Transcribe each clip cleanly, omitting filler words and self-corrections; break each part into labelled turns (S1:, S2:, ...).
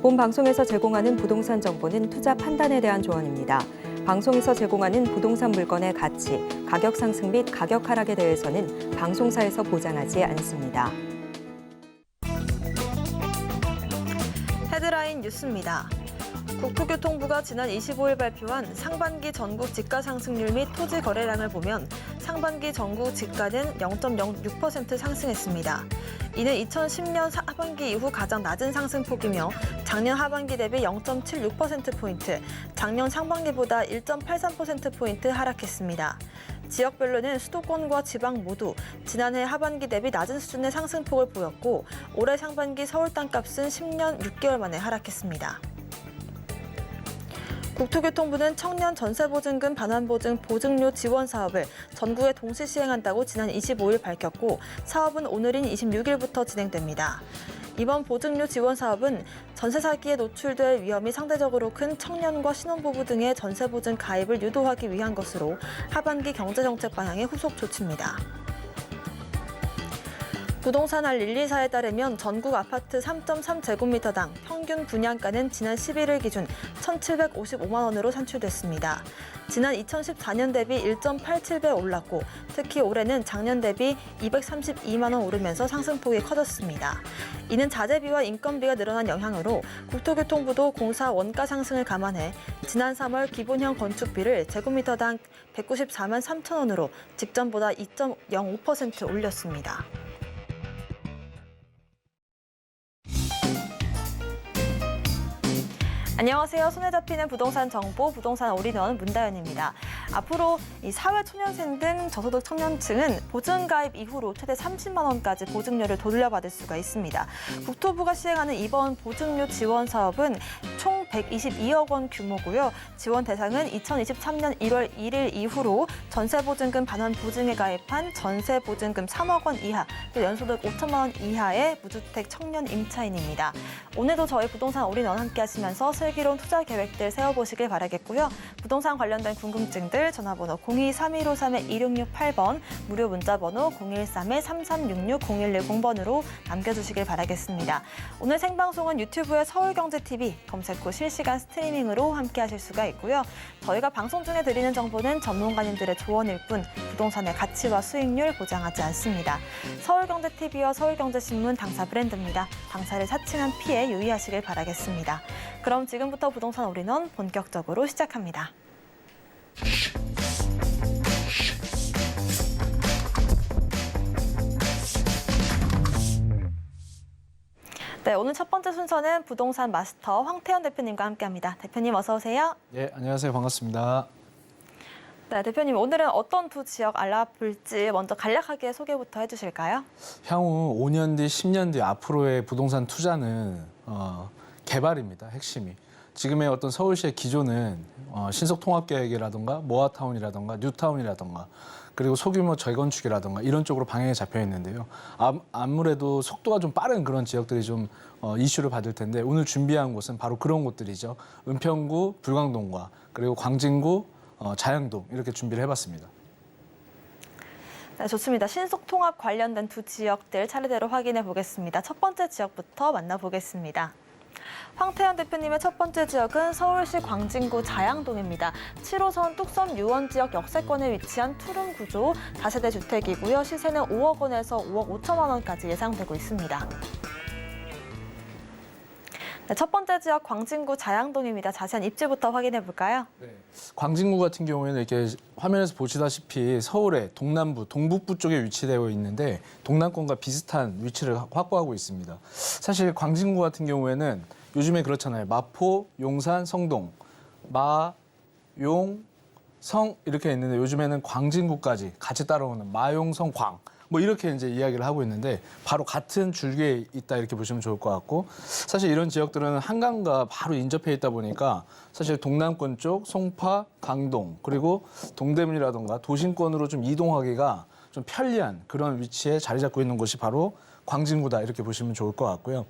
S1: 본 방송에서 제공하는 부동산 정보는 투자 판단에 대한 조언입니다. 방송에서 제공하는 부동산 물건의 가치, 가격 상승 및 가격 하락에 대해서는 방송사에서 보장하지 않습니다.
S2: 헤드라인 뉴스입니다. 국토교통부가 지난 25일 발표한 상반기 전국 집가 상승률 및 토지 거래량을 보면 상반기 전국 집가는 0.06% 상승했습니다. 이는 2010년 하반기 이후 가장 낮은 상승폭이며 작년 하반기 대비 0.76%포인트, 작년 상반기보다 1.83%포인트 하락했습니다. 지역별로는 수도권과 지방 모두 지난해 하반기 대비 낮은 수준의 상승폭을 보였고 올해 상반기 서울 땅값은 10년 6개월 만에 하락했습니다. 국토교통부는 청년 전세보증금 반환보증 보증료 지원 사업을 전국에 동시 시행한다고 지난 25일 밝혔고 사업은 오늘인 26일부터 진행됩니다. 이번 보증료 지원 사업은 전세 사기에 노출될 위험이 상대적으로 큰 청년과 신혼부부 등의 전세보증 가입을 유도하기 위한 것으로 하반기 경제정책 방향의 후속 조치입니다. 부동산알 124에 따르면 전국 아파트 3.3제곱미터당 평균 분양가는 지난 11일 기준 1,755만 원으로 산출됐습니다. 지난 2014년 대비 1.87배 올랐고 특히 올해는 작년 대비 232만 원 오르면서 상승폭이 커졌습니다. 이는 자재비와 인건비가 늘어난 영향으로 국토교통부도 공사 원가 상승을 감안해 지난 3월 기본형 건축비를 제곱미터당 194만 3천 원으로 직전보다 2.05% 올렸습니다. 안녕하세요. 손에 잡히는 부동산 정보, 부동산 올인원 문다연입니다. 앞으로 이 사회초년생 등 저소득 청년층은 보증가입 이후로 최대 30만 원까지 보증료를 돌려받을 수가 있습니다. 국토부가 시행하는 이번 보증료 지원 사업은 총 122억 원 규모고요. 지원 대상은 2023년 1월 1일 이후로 전세보증금 반환 보증에 가입한 전세보증금 3억 원 이하, 또 연소득 5천만 원 이하의 무주택 청년 임차인입니다. 오늘도 저희 부동산 올인원 함께 하시면서 슬기로운 투자 계획들 세워보시길 바라겠고요. 부동산 관련된 궁금증들 전화번호 02-3153-2668번, 무료 문자번호 013-3366-0110번으로 남겨주시길 바라겠습니다. 오늘 생방송은 유튜브의 서울경제TV 검색 후 실시간 스트리밍으로 함께 하실 수가 있고요. 저희가 방송 중에 드리는 정보는 전문가님들의 조언일 뿐 부동산의 가치와 수익률 보장하지 않습니다. 서울경제TV와 서울경제신문 당사 브랜드입니다. 당사를 사칭한 피해 유의하시길 바라겠습니다. 그럼 지금부터 부동산 올인원 본격적으로 시작합니다. 네, 오늘 첫 번째 순서는 부동산 마스터 황태현 대표님과 함께합니다. 대표님 어서 오세요.
S3: 네, 안녕하세요. 반갑습니다.
S2: 네, 대표님 오늘은 어떤 두 지역 알아볼지 먼저 간략하게 소개부터 해주실까요?
S3: 향후 5년 뒤, 10년 뒤 앞으로의 부동산 투자는 개발입니다. 핵심이. 지금의 어떤 서울시의 기조는 신속통합계획이라든가 모아타운이라든가 뉴타운이라든가 그리고 소규모 재건축이라든가 이런 쪽으로 방향이 잡혀 있는데요. 아무래도 속도가 좀 빠른 그런 지역들이 좀 이슈를 받을 텐데 오늘 준비한 곳은 바로 그런 곳들이죠. 은평구, 불광동과 그리고 광진구, 자양동 이렇게 준비를 해봤습니다.
S2: 네, 좋습니다. 신속통합 관련된 두 지역들 차례대로 확인해 보겠습니다. 첫 번째 지역부터 만나보겠습니다. 황태현 대표님의 첫 번째 지역은 서울시 광진구 자양동입니다. 7호선 뚝섬 유원 지역 역세권에 위치한 투룸 구조 다세대 주택이고요. 시세는 5억 원에서 5억 5천만 원까지 예상되고 있습니다. 네, 첫 번째 지역 광진구 자양동입니다. 자세한 입지부터 확인해 볼까요?
S3: 네. 광진구 같은 경우에는 이렇게 화면에서 보시다시피 서울의 동남부, 동북부 쪽에 위치되어 있는데 동남권과 비슷한 위치를 확보하고 있습니다. 사실 광진구 같은 경우에는 요즘에 그렇잖아요. 마포, 용산, 성동, 마, 용, 성 이렇게 있는데 요즘에는 광진구까지 같이 따라오는 마용, 성, 광. 뭐 이렇게 이제 이야기를 하고 있는데 바로 같은 줄기에 있다 이렇게 보시면 좋을 것 같고 사실 이런 지역들은 한강과 바로 인접해 있다 보니까 사실 동남권 쪽 송파, 강동 그리고 동대문이라던가 도심권으로 좀 이동하기가 좀 편리한 그런 위치에 자리 잡고 있는 곳이 바로 광진구다 이렇게 보시면 좋을 것 같고요.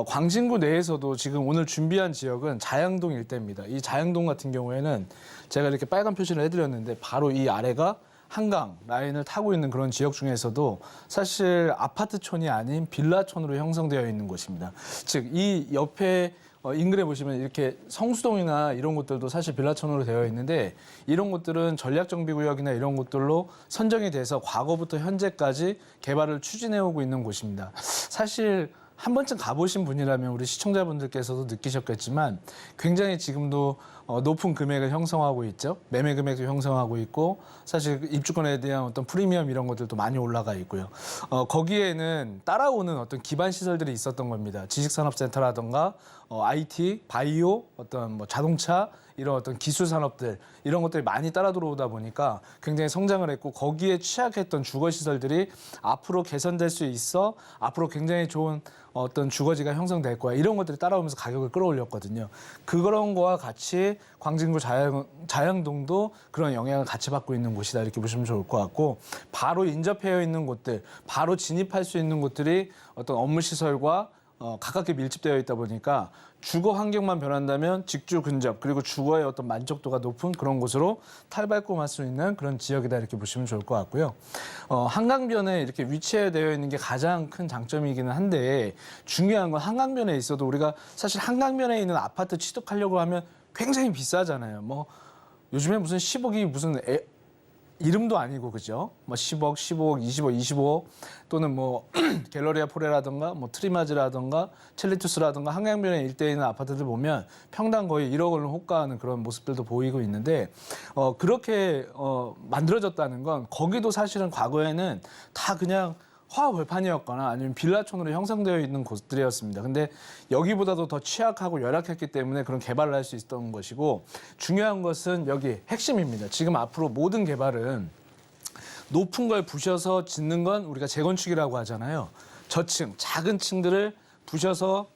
S3: 광진구 내에서도 지금 오늘 준비한 지역은 자양동 일대입니다. 이 자양동 같은 경우에는 제가 이렇게 빨간 표시를 해드렸는데 바로 이 아래가 한강 라인을 타고 있는 그런 지역 중에서도 사실 아파트촌이 아닌 빌라촌으로 형성되어 있는 곳입니다. 즉, 이 옆에 인근에 보시면 이렇게 성수동이나 이런 곳들도 사실 빌라촌으로 되어 있는데 이런 곳들은 전략정비구역이나 이런 곳들로 선정이 돼서 과거부터 현재까지 개발을 추진해오고 있는 곳입니다. 사실 한 번쯤 가보신 분이라면 우리 시청자분들께서도 느끼셨겠지만 굉장히 지금도 높은 금액을 형성하고 있죠. 매매 금액도 형성하고 있고 사실 입주권에 대한 어떤 프리미엄 이런 것들도 많이 올라가 있고요. 거기에는 따라오는 어떤 기반 시설들이 있었던 겁니다. 지식산업센터라든가 IT, 바이오, 어떤 뭐 자동차 이런 어떤 기술 산업들 이런 것들이 많이 따라 들어오다 보니까 굉장히 성장을 했고 거기에 취약했던 주거 시설들이 앞으로 개선될 수 있어 앞으로 굉장히 좋은 어떤 주거지가 형성될 거야 이런 것들이 따라오면서 가격을 끌어올렸거든요. 그런 거와 같이 광진구 자양동도 그런 영향을 같이 받고 있는 곳이다 이렇게 보시면 좋을 것 같고 바로 인접해 있는 곳들, 바로 진입할 수 있는 곳들이 어떤 업무 시설과 가깝게 밀집되어 있다 보니까 주거 환경만 변한다면 직주 근접 그리고 주거의 어떤 만족도가 높은 그런 곳으로 탈바꿈할 수 있는 그런 지역이다 이렇게 보시면 좋을 것 같고요. 한강변에 이렇게 위치되어 있는 게 가장 큰 장점이기는 한데 중요한 건 한강변에 있어도 우리가 사실 한강변에 있는 아파트 취득하려고 하면 굉장히 비싸잖아요. 뭐 요즘에 무슨 10억이 무슨 이름도 아니고 그죠? 뭐 10억, 15억, 20억, 25억 또는 뭐 갤러리아 포레라든가 뭐 트리마즈라든가 첼리투스라든가 한강변에 일대에 있는 아파트들 보면 평당 거의 1억 원을 호가하는 그런 모습들도 보이고 있는데 그렇게 만들어졌다는 건 거기도 사실은 과거에는 다 그냥 화벌판이었거나 아니면 빌라촌으로 형성되어 있는 곳들이었습니다. 근데 여기보다도 더 취약하고 열악했기 때문에 그런 개발을 할 수 있었던 것이고 중요한 것은 여기 핵심입니다. 지금 앞으로 모든 개발은 높은 걸 부셔서 짓는 건 우리가 재건축이라고 하잖아요. 저층, 작은 층들을 부셔서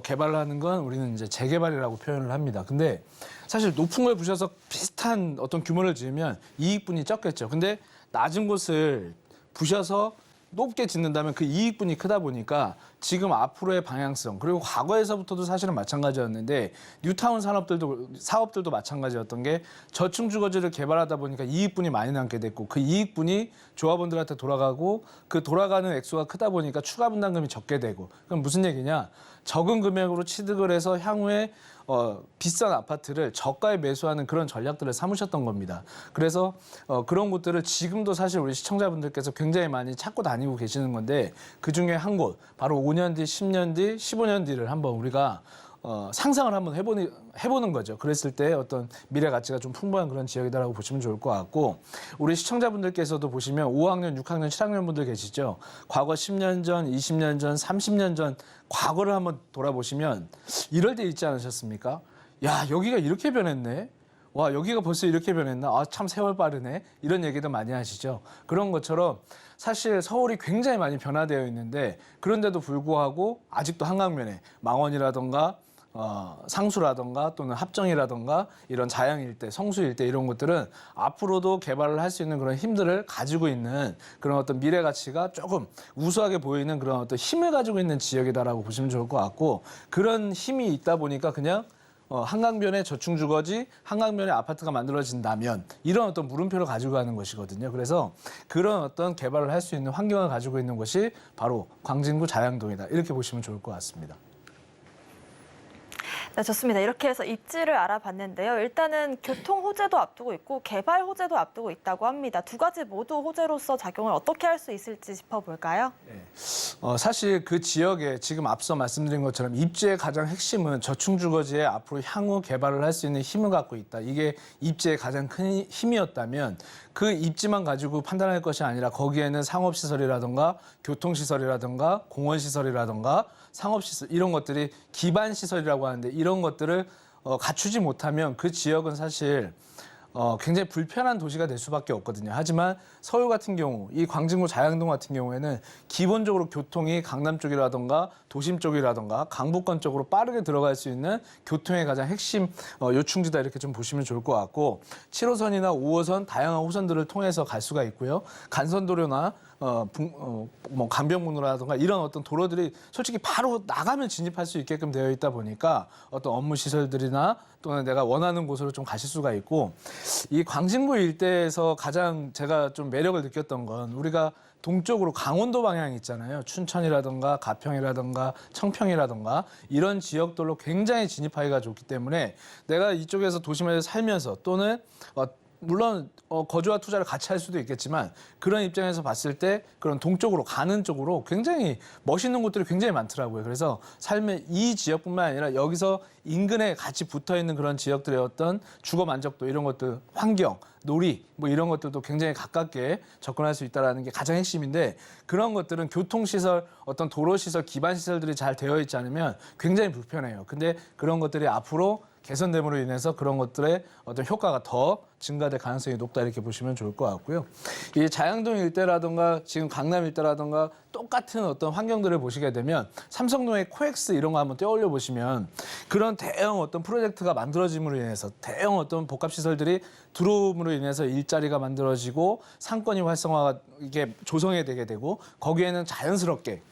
S3: 개발을 하는 건 우리는 이제 재개발이라고 표현을 합니다. 근데 사실 높은 걸 부셔서 비슷한 어떤 규모를 지으면 이익분이 적겠죠. 근데 낮은 곳을 부셔서 높게 짓는다면 그 이익분이 크다 보니까 지금 앞으로의 방향성 그리고 과거에서부터도 사실은 마찬가지였는데 뉴타운 사업들도 마찬가지였던 게 저층 주거지를 개발하다 보니까 이익분이 많이 남게 됐고 그 이익분이 조합원들한테 돌아가고 그 돌아가는 액수가 크다 보니까 추가 분담금이 적게 되고 그럼 무슨 얘기냐 적은 금액으로 취득을 해서 향후에 비싼 아파트를 저가에 매수하는 그런 전략들을 삼으셨던 겁니다. 그래서 그런 곳들을 지금도 사실 우리 시청자분들께서 굉장히 많이 찾고 다니고 계시는 건데 그중에 한 곳, 바로 5년 뒤, 10년 뒤, 15년 뒤를 한번 우리가 상상을 한번 해보는 거죠. 그랬을 때 어떤 미래 가치가 좀 풍부한 그런 지역이다라고 보시면 좋을 것 같고 우리 시청자분들께서도 보시면 5학년, 6학년, 7학년 분들 계시죠. 과거 10년 전, 20년 전, 30년 전 과거를 한번 돌아보시면 이럴 때 있지 않으셨습니까? 야, 여기가 이렇게 변했네. 와, 여기가 벌써 이렇게 변했나? 아, 참 세월 빠르네. 이런 얘기도 많이 하시죠. 그런 것처럼 사실 서울이 굉장히 많이 변화되어 있는데 그런데도 불구하고 아직도 한강변에 망원이라던가 상수라던가 또는 합정이라던가 이런 자양 일대, 성수 일대 이런 것들은 앞으로도 개발을 할 수 있는 그런 힘들을 가지고 있는 그런 어떤 미래 가치가 조금 우수하게 보이는 그런 어떤 힘을 가지고 있는 지역이다라고 보시면 좋을 것 같고 그런 힘이 있다 보니까 그냥 한강변에 저층 주거지, 한강변에 아파트가 만들어진다면 이런 어떤 물음표를 가지고 가는 것이거든요. 그래서 그런 어떤 개발을 할 수 있는 환경을 가지고 있는 것이 바로 광진구 자양동이다. 이렇게 보시면 좋을 것 같습니다.
S2: 네, 좋습니다. 이렇게 해서 입지를 알아봤는데요. 일단은 교통 호재도 앞두고 있고 개발 호재도 앞두고 있다고 합니다. 두 가지 모두 호재로서 작용을 어떻게 할 수 있을지 짚어볼까요?
S3: 네. 사실 그 지역에 지금 앞서 말씀드린 것처럼 입지의 가장 핵심은 저층 주거지에 앞으로 향후 개발을 할 수 있는 힘을 갖고 있다. 이게 입지의 가장 큰 힘이었다면 그 입지만 가지고 판단할 것이 아니라 거기에는 상업시설이라든가 교통시설이라든가 공원시설이라든가 상업시설 이런 것들이 기반시설이라고 하는데 이런 것들을 갖추지 못하면 그 지역은 사실 굉장히 불편한 도시가 될 수밖에 없거든요. 하지만 서울 같은 경우, 이 광진구 자양동 같은 경우에는 기본적으로 교통이 강남 쪽이라든가 도심 쪽이라든가 강북권 쪽으로 빠르게 들어갈 수 있는 교통의 가장 핵심 요충지다 이렇게 좀 보시면 좋을 것 같고 7호선이나 5호선 다양한 호선들을 통해서 갈 수가 있고요. 간선도로나 뭐 강변북로라든가 이런 어떤 도로들이 솔직히 바로 나가면 진입할 수 있게끔 되어 있다 보니까 어떤 업무 시설들이나 또는 내가 원하는 곳으로 좀 가실 수가 있고, 이 광진구 일대에서 가장 제가 좀 매력을 느꼈던 건 우리가 동쪽으로 강원도 방향 있잖아요. 춘천이라든가 가평이라든가 청평이라든가 이런 지역들로 굉장히 진입하기가 좋기 때문에 내가 이쪽에서 도심에서 살면서 또는 물론 거주와 투자를 같이 할 수도 있겠지만 그런 입장에서 봤을 때 그런 동쪽으로 가는 쪽으로 굉장히 멋있는 곳들이 굉장히 많더라고요. 그래서 삶의 이 지역뿐만 아니라 여기서 인근에 같이 붙어 있는 그런 지역들의 어떤 주거 만족도 이런 것들, 환경, 놀이 뭐 이런 것들도 굉장히 가깝게 접근할 수 있다는 게 가장 핵심인데, 그런 것들은 교통시설, 어떤 도로시설, 기반시설들이 잘 되어 있지 않으면 굉장히 불편해요. 근데 그런 것들이 앞으로 개선됨으로 인해서 그런 것들의 어떤 효과가 더 증가될 가능성이 높다 이렇게 보시면 좋을 것 같고요. 이 자양동 일대라든가 지금 강남 일대라든가 똑같은 어떤 환경들을 보시게 되면 삼성동의 코엑스 이런 거 한번 떠올려 보시면 그런 대형 어떤 프로젝트가 만들어짐으로 인해서 대형 어떤 복합시설들이 들어옴으로 인해서 일자리가 만들어지고 상권이 활성화가 이게 조성이 되게 되고 거기에는 자연스럽게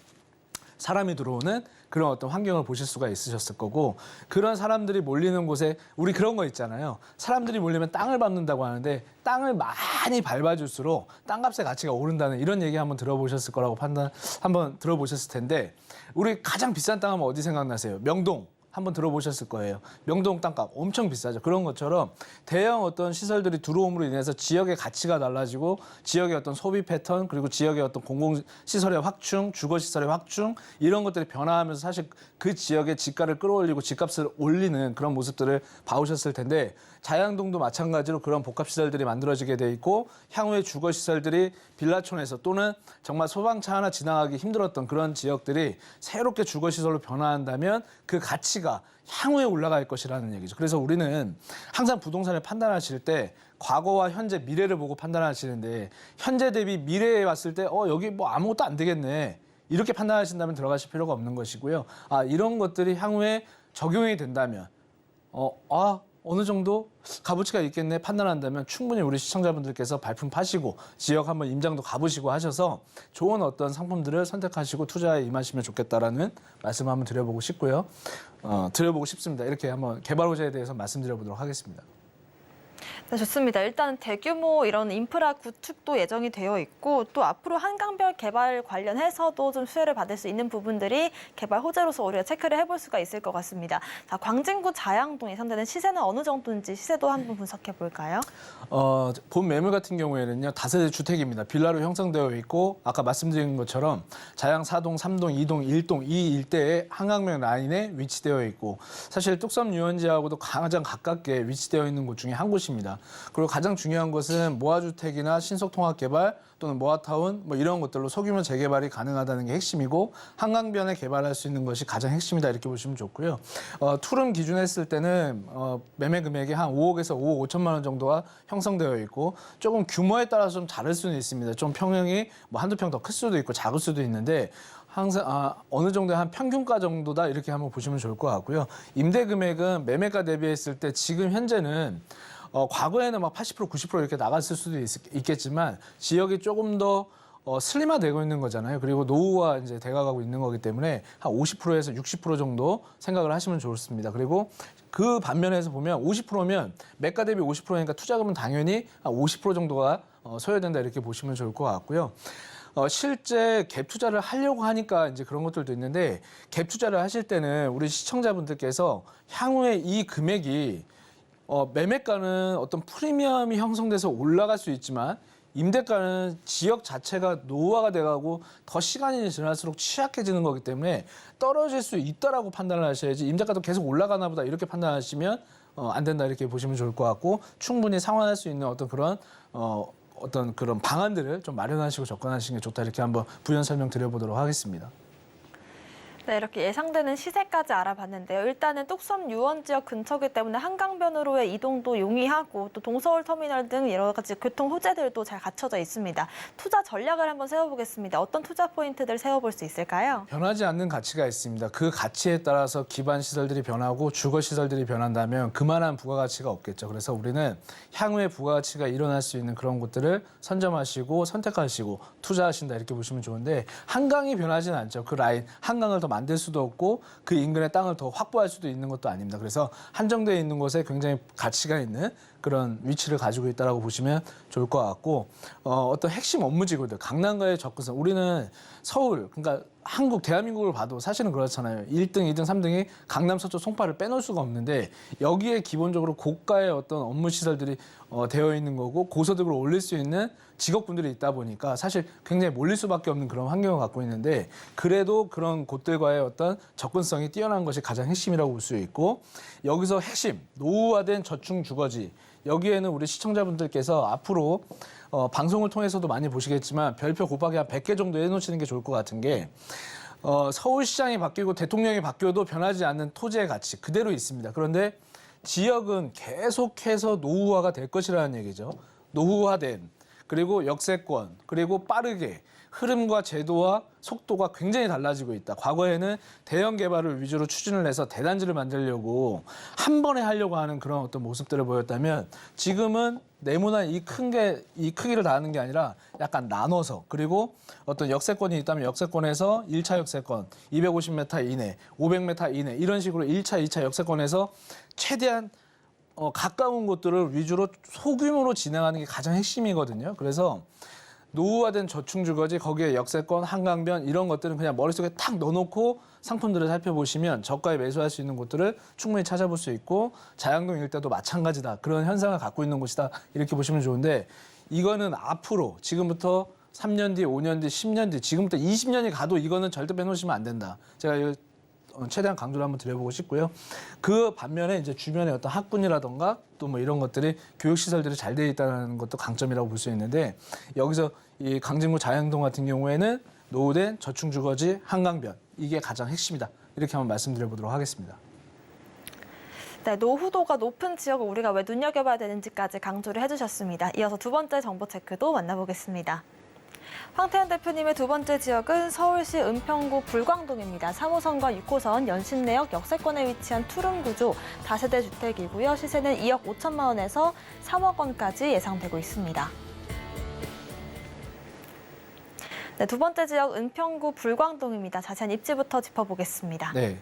S3: 사람이 들어오는 그런 어떤 환경을 보실 수가 있으셨을 거고, 그런 사람들이 몰리는 곳에 우리 그런 거 있잖아요. 사람들이 몰리면 땅을 밟는다고 하는데 땅을 많이 밟아줄수록 땅값의 가치가 오른다는 이런 얘기 한번 들어보셨을 거라고 한번 들어보셨을 텐데, 우리 가장 비싼 땅 하면 어디 생각나세요? 명동. 한번 들어보셨을 거예요. 명동 땅값 엄청 비싸죠. 그런 것처럼 대형 어떤 시설들이 들어옴으로 인해서 지역의 가치가 달라지고 지역의 어떤 소비 패턴 그리고 지역의 어떤 공공시설의 확충, 주거시설의 확충 이런 것들이 변화하면서 사실 그 지역의 지가를 끌어올리고 집값을 올리는 그런 모습들을 봐오셨을 텐데, 자양동도 마찬가지로 그런 복합시설들이 만들어지게 돼 있고 향후에 주거시설들이 빌라촌에서 또는 정말 소방차 하나 지나가기 힘들었던 그런 지역들이 새롭게 주거시설로 변화한다면 그 가치가 향후에 올라갈 것이라는 얘기죠. 그래서 우리는 항상 부동산을 판단하실 때 과거와 현재, 미래를 보고 판단하시는데 현재 대비 미래에 왔을 때 여기 뭐 아무것도 안 되겠네 이렇게 판단하신다면 들어가실 필요가 없는 것이고요. 이런 것들이 향후에 적용이 된다면 어느 정도 값어치가 있겠네 판단한다면 충분히 우리 시청자분들께서 발품 파시고 지역 한번 임장도 가보시고 하셔서 좋은 어떤 상품들을 선택하시고 투자에 임하시면 좋겠다라는 말씀 한번 드려보고 싶고요. 드려보고 싶습니다. 이렇게 한번 개발 호재에 대해서 말씀드려보도록 하겠습니다.
S2: 네, 좋습니다. 일단 대규모 이런 인프라 구축도 예정이 되어 있고 또 앞으로 한강별 개발 관련해서도 좀 수혜를 받을 수 있는 부분들이 개발 호재로서 우리가 체크를 해볼 수가 있을 것 같습니다. 자, 광진구 자양동 예상되는 시세는 어느 정도인지 시세도 한번 분석해 볼까요?
S3: 본 매물 같은 경우에는요, 다세대 주택입니다. 빌라로 형성되어 있고 아까 말씀드린 것처럼 자양 4동, 3동, 2동, 1동 이 일대에 한강변 라인에 위치되어 있고 사실 뚝섬 유원지하고도 가장 가깝게 위치되어 있는 곳 중에 한 곳입니다. 그리고 가장 중요한 것은 모아주택이나 신속통합개발 또는 모아타운 뭐 이런 것들로 소규모 재개발이 가능하다는 게 핵심이고 한강변에 개발할 수 있는 것이 가장 핵심이다 이렇게 보시면 좋고요. 투룸 기준 했을 때는 매매 금액이 한 5억에서 5억 5천만 원 정도가 형성되어 있고 조금 규모에 따라서 좀 다를 수는 있습니다. 좀 평형이 뭐 한두 평 더 클 수도 있고 작을 수도 있는데 항상 어느 정도의 한 평균가 정도다 이렇게 한번 보시면 좋을 것 같고요. 임대 금액은 매매가 대비했을 때 지금 현재는 과거에는 막 80%, 90% 이렇게 나갔을 수도 있겠지만 지역이 조금 더 슬림화되고 있는 거잖아요. 그리고 노후가 이제 돼가고 있는 거기 때문에 한 50%에서 60% 정도 생각을 하시면 좋습니다. 그리고 그 반면에서 보면 50%면 매가 대비 50%니까 투자금은 당연히 한 50% 정도가 소요된다 이렇게 보시면 좋을 것 같고요. 실제 갭 투자를 하려고 하니까 이제 그런 것들도 있는데 갭 투자를 하실 때는 우리 시청자분들께서 향후에 이 금액이 매매가는 어떤 프리미엄이 형성돼서 올라갈 수 있지만 임대가는 지역 자체가 노후화가 돼가고 더 시간이 지날수록 취약해지는 거기 때문에 떨어질 수 있다라고 판단을 하셔야지 임대가도 계속 올라가나 보다 이렇게 판단하시면 안 된다 이렇게 보시면 좋을 것 같고 충분히 상환할 수 있는 어떤 그런 어떤 그런 방안들을 좀 마련하시고 접근하시는 게 좋다 이렇게 한번 부연 설명 드려보도록 하겠습니다.
S2: 네, 이렇게 예상되는 시세까지 알아봤는데요. 일단은 뚝섬 유원 지역 근처이기 때문에 한강변으로의 이동도 용이하고 또 동서울 터미널 등 여러 가지 교통 호재들도 잘 갖춰져 있습니다. 투자 전략을 한번 세워보겠습니다. 어떤 투자 포인트들 세워볼 수 있을까요?
S3: 변하지 않는 가치가 있습니다. 그 가치에 따라서 기반 시설들이 변하고 주거 시설들이 변한다면 그만한 부가가치가 없겠죠. 그래서 우리는 향후에 부가가치가 일어날 수 있는 그런 곳들을 선점하시고 선택하시고 투자하신다 이렇게 보시면 좋은데 한강이 변하지는 않죠. 그 라인 한강을 더 만들 수도 없고 그 인근의 땅을 더 확보할 수도 있는 것도 아닙니다. 그래서 한정되어 있는 곳에 굉장히 가치가 있는 그런 위치를 가지고 있다고 보시면 좋을 것 같고 어떤 핵심 업무 지구들 강남과의 접근성 우리는 서울 그러니까 한국 대한민국을 봐도 사실은 그렇잖아요. 1등, 2등, 3등이 강남, 서초, 송파를 빼놓을 수가 없는데 여기에 기본적으로 고가의 어떤 업무 시설들이 되어 있는 거고 고소득을 올릴 수 있는 직업군들이 있다 보니까 사실 굉장히 몰릴 수밖에 없는 그런 환경을 갖고 있는데 그래도 그런 곳들과의 어떤 접근성이 뛰어난 것이 가장 핵심이라고 볼 수 있고 여기서 핵심 노후화된 저층 주거지 여기에는 우리 시청자분들께서 앞으로 방송을 통해서도 많이 보시겠지만 별표 곱하기 한 100개 정도 해놓으시는 게 좋을 것 같은 게 서울시장이 바뀌고 대통령이 바뀌어도 변하지 않는 토지의 가치 그대로 있습니다. 그런데 지역은 계속해서 노후화가 될 것이라는 얘기죠. 노후화된 그리고 역세권 그리고 빠르게 흐름과 제도와 속도가 굉장히 달라지고 있다. 과거에는 대형 개발을 위주로 추진을 해서 대단지를 만들려고 한 번에 하려고 하는 그런 어떤 모습들을 보였다면 지금은 네모난 이 크기를 다 하는 게 아니라 약간 나눠서 그리고 어떤 역세권이 있다면 역세권에서 1차 역세권 250m 이내, 500m 이내 이런 식으로 1차, 2차 역세권에서 최대한 가까운 곳들을 위주로 소규모로 진행하는 게 가장 핵심이거든요. 그래서 노후화된 저층주거지 거기에 역세권, 한강변 이런 것들은 그냥 머릿속에 탁 넣어놓고 상품들을 살펴보시면 저가에 매수할 수 있는 곳들을 충분히 찾아볼 수 있고 자양동 일대도 마찬가지다. 그런 현상을 갖고 있는 곳이다. 이렇게 보시면 좋은데 이거는 앞으로 지금부터 3년 뒤, 5년 뒤, 10년 뒤, 지금부터 20년이 가도 이거는 절대 빼놓으시면 안 된다. 제가 최대한 강조를 한번 드려보고 싶고요. 그 반면에 이제 주변에 어떤 학군이라던가 또 뭐 이런 것들이 교육시설들이 잘 되어 있다는 것도 강점이라고 볼 수 있는데 여기서 이 강진구 자양동 같은 경우에는 노후된 저층주거지 한강변 이게 가장 핵심이다. 이렇게 한번 말씀드려보도록 하겠습니다.
S2: 네, 노후도가 높은 지역을 우리가 왜 눈여겨봐야 되는지까지 강조를 해주셨습니다. 이어서 두 번째 정보 체크도 만나보겠습니다. 황태현 대표님의 두 번째 지역은 서울시 은평구 불광동입니다. 3호선과 6호선 연신내역 역세권에 위치한 투룸 구조 다세대 주택이고요. 시세는 2억 5천만 원에서 3억 원까지 예상되고 있습니다. 네, 두 번째 지역 은평구 불광동입니다. 자세한 입지부터 짚어보겠습니다.
S3: 네,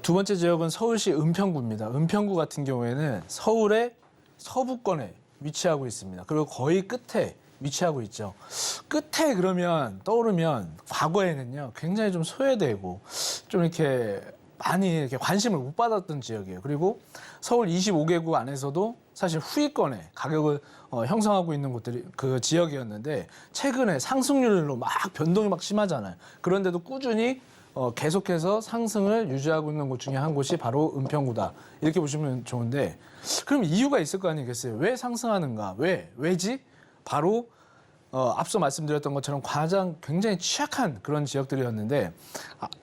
S3: 두 번째 지역은 서울시 은평구입니다. 은평구 같은 경우에는 서울의 서부권에 위치하고 있습니다. 그리고 거의 끝에 위치하고 있죠. 끝에 그러면 떠오르면 과거에는요 굉장히 좀 소외되고 좀 이렇게 많이 이렇게 관심을 못 받았던 지역이에요. 그리고 서울 25개구 안에서도 사실 후위권에 가격을 형성하고 있는 곳들이 그 지역이었는데 최근에 상승률로 막 변동이 막 심하잖아요. 그런데도 꾸준히 계속해서 상승을 유지하고 있는 곳 중에 한 곳이 바로 은평구다. 이렇게 보시면 좋은데 그럼 이유가 있을 거 아니겠어요? 왜 상승하는가? 왜지? 바로 앞서 말씀드렸던 것처럼 가장 굉장히 취약한 그런 지역들이었는데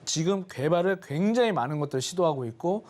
S3: 지금 개발을 굉장히 많은 것들을 시도하고 있고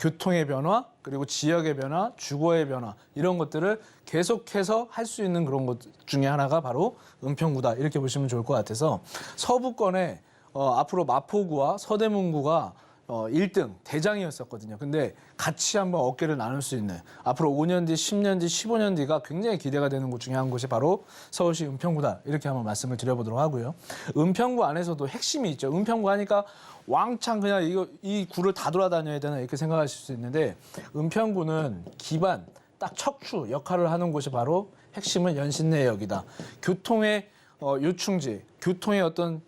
S3: 교통의 변화 그리고 지역의 변화, 주거의 변화 이런 것들을 계속해서 할 수 있는 그런 것 중에 하나가 바로 은평구다 이렇게 보시면 좋을 것 같아서 서부권에 앞으로 마포구와 서대문구가 1등 대장이었었거든요. 근데 같이 한번 어깨를 나눌 수 있는 앞으로 5년 뒤, 10년 뒤, 15년 뒤가 굉장히 기대가 되는 곳 중에 한 곳이 바로 서울시 은평구다. 이렇게 한번 말씀을 드려보도록 하고요. 은평구 안에서도 핵심이 있죠. 은평구 하니까 왕창 그냥 이 구를 다 돌아다녀야 되나 이렇게 생각하실 수 있는데 은평구는 기반, 딱 척추 역할을 하는 곳이 바로 핵심은 연신내역이다. 교통의 요충지, 교통의 어떤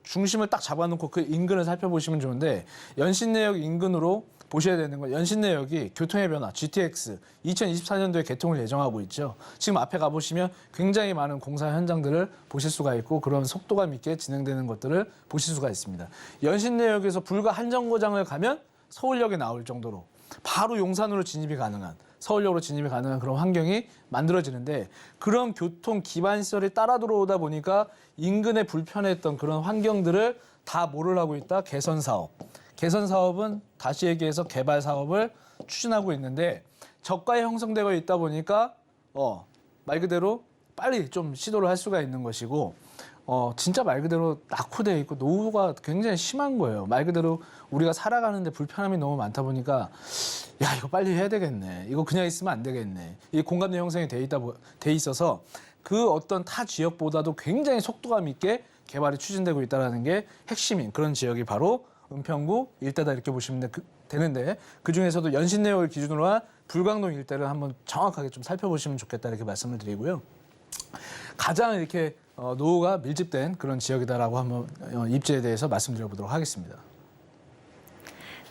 S3: 중심을 딱 잡아놓고 그 인근을 살펴보시면 좋은데 연신내역 인근으로 보셔야 되는 건 연신내역이 교통의 변화, GTX 2024년도에 개통을 예정하고 있죠. 지금 앞에 가보시면 굉장히 많은 공사 현장들을 보실 수가 있고 그런 속도감 있게 진행되는 것들을 보실 수가 있습니다. 연신내역에서 불과 한 정거장을 가면 서울역에 나올 정도로 바로 용산으로 진입이 가능한 서울역으로 진입이 가능한 그런 환경이 만들어지는데 그런 교통 기반 시설이 따라 들어오다 보니까 인근에 불편했던 그런 환경들을 다 뭐를 하고 있다? 개선 사업. 개선 사업은 다시 얘기해서 개발 사업을 추진하고 있는데 저가에 형성되어 있다 보니까 말 그대로 빨리 좀 시도를 할 수가 있는 것이고 진짜 말 그대로 낙후되어 있고 노후가 굉장히 심한 거예요. 말 그대로 우리가 살아가는데 불편함이 너무 많다 보니까 야 이거 빨리 해야 되겠네. 이거 그냥 있으면 안 되겠네. 이 공감대 형성이 돼 있어서 그 어떤 타 지역보다도 굉장히 속도감 있게 개발이 추진되고 있다는 게 핵심인 그런 지역이 바로 은평구 일대다 이렇게 보시면 되는데 그중에서도 연신내역을 기준으로 한 불광동 일대를 한번 정확하게 좀 살펴보시면 좋겠다 이렇게 말씀을 드리고요. 가장 이렇게 노후가 밀집된 그런 지역이다라고 한번 입지에 대해서 말씀드려보도록 하겠습니다.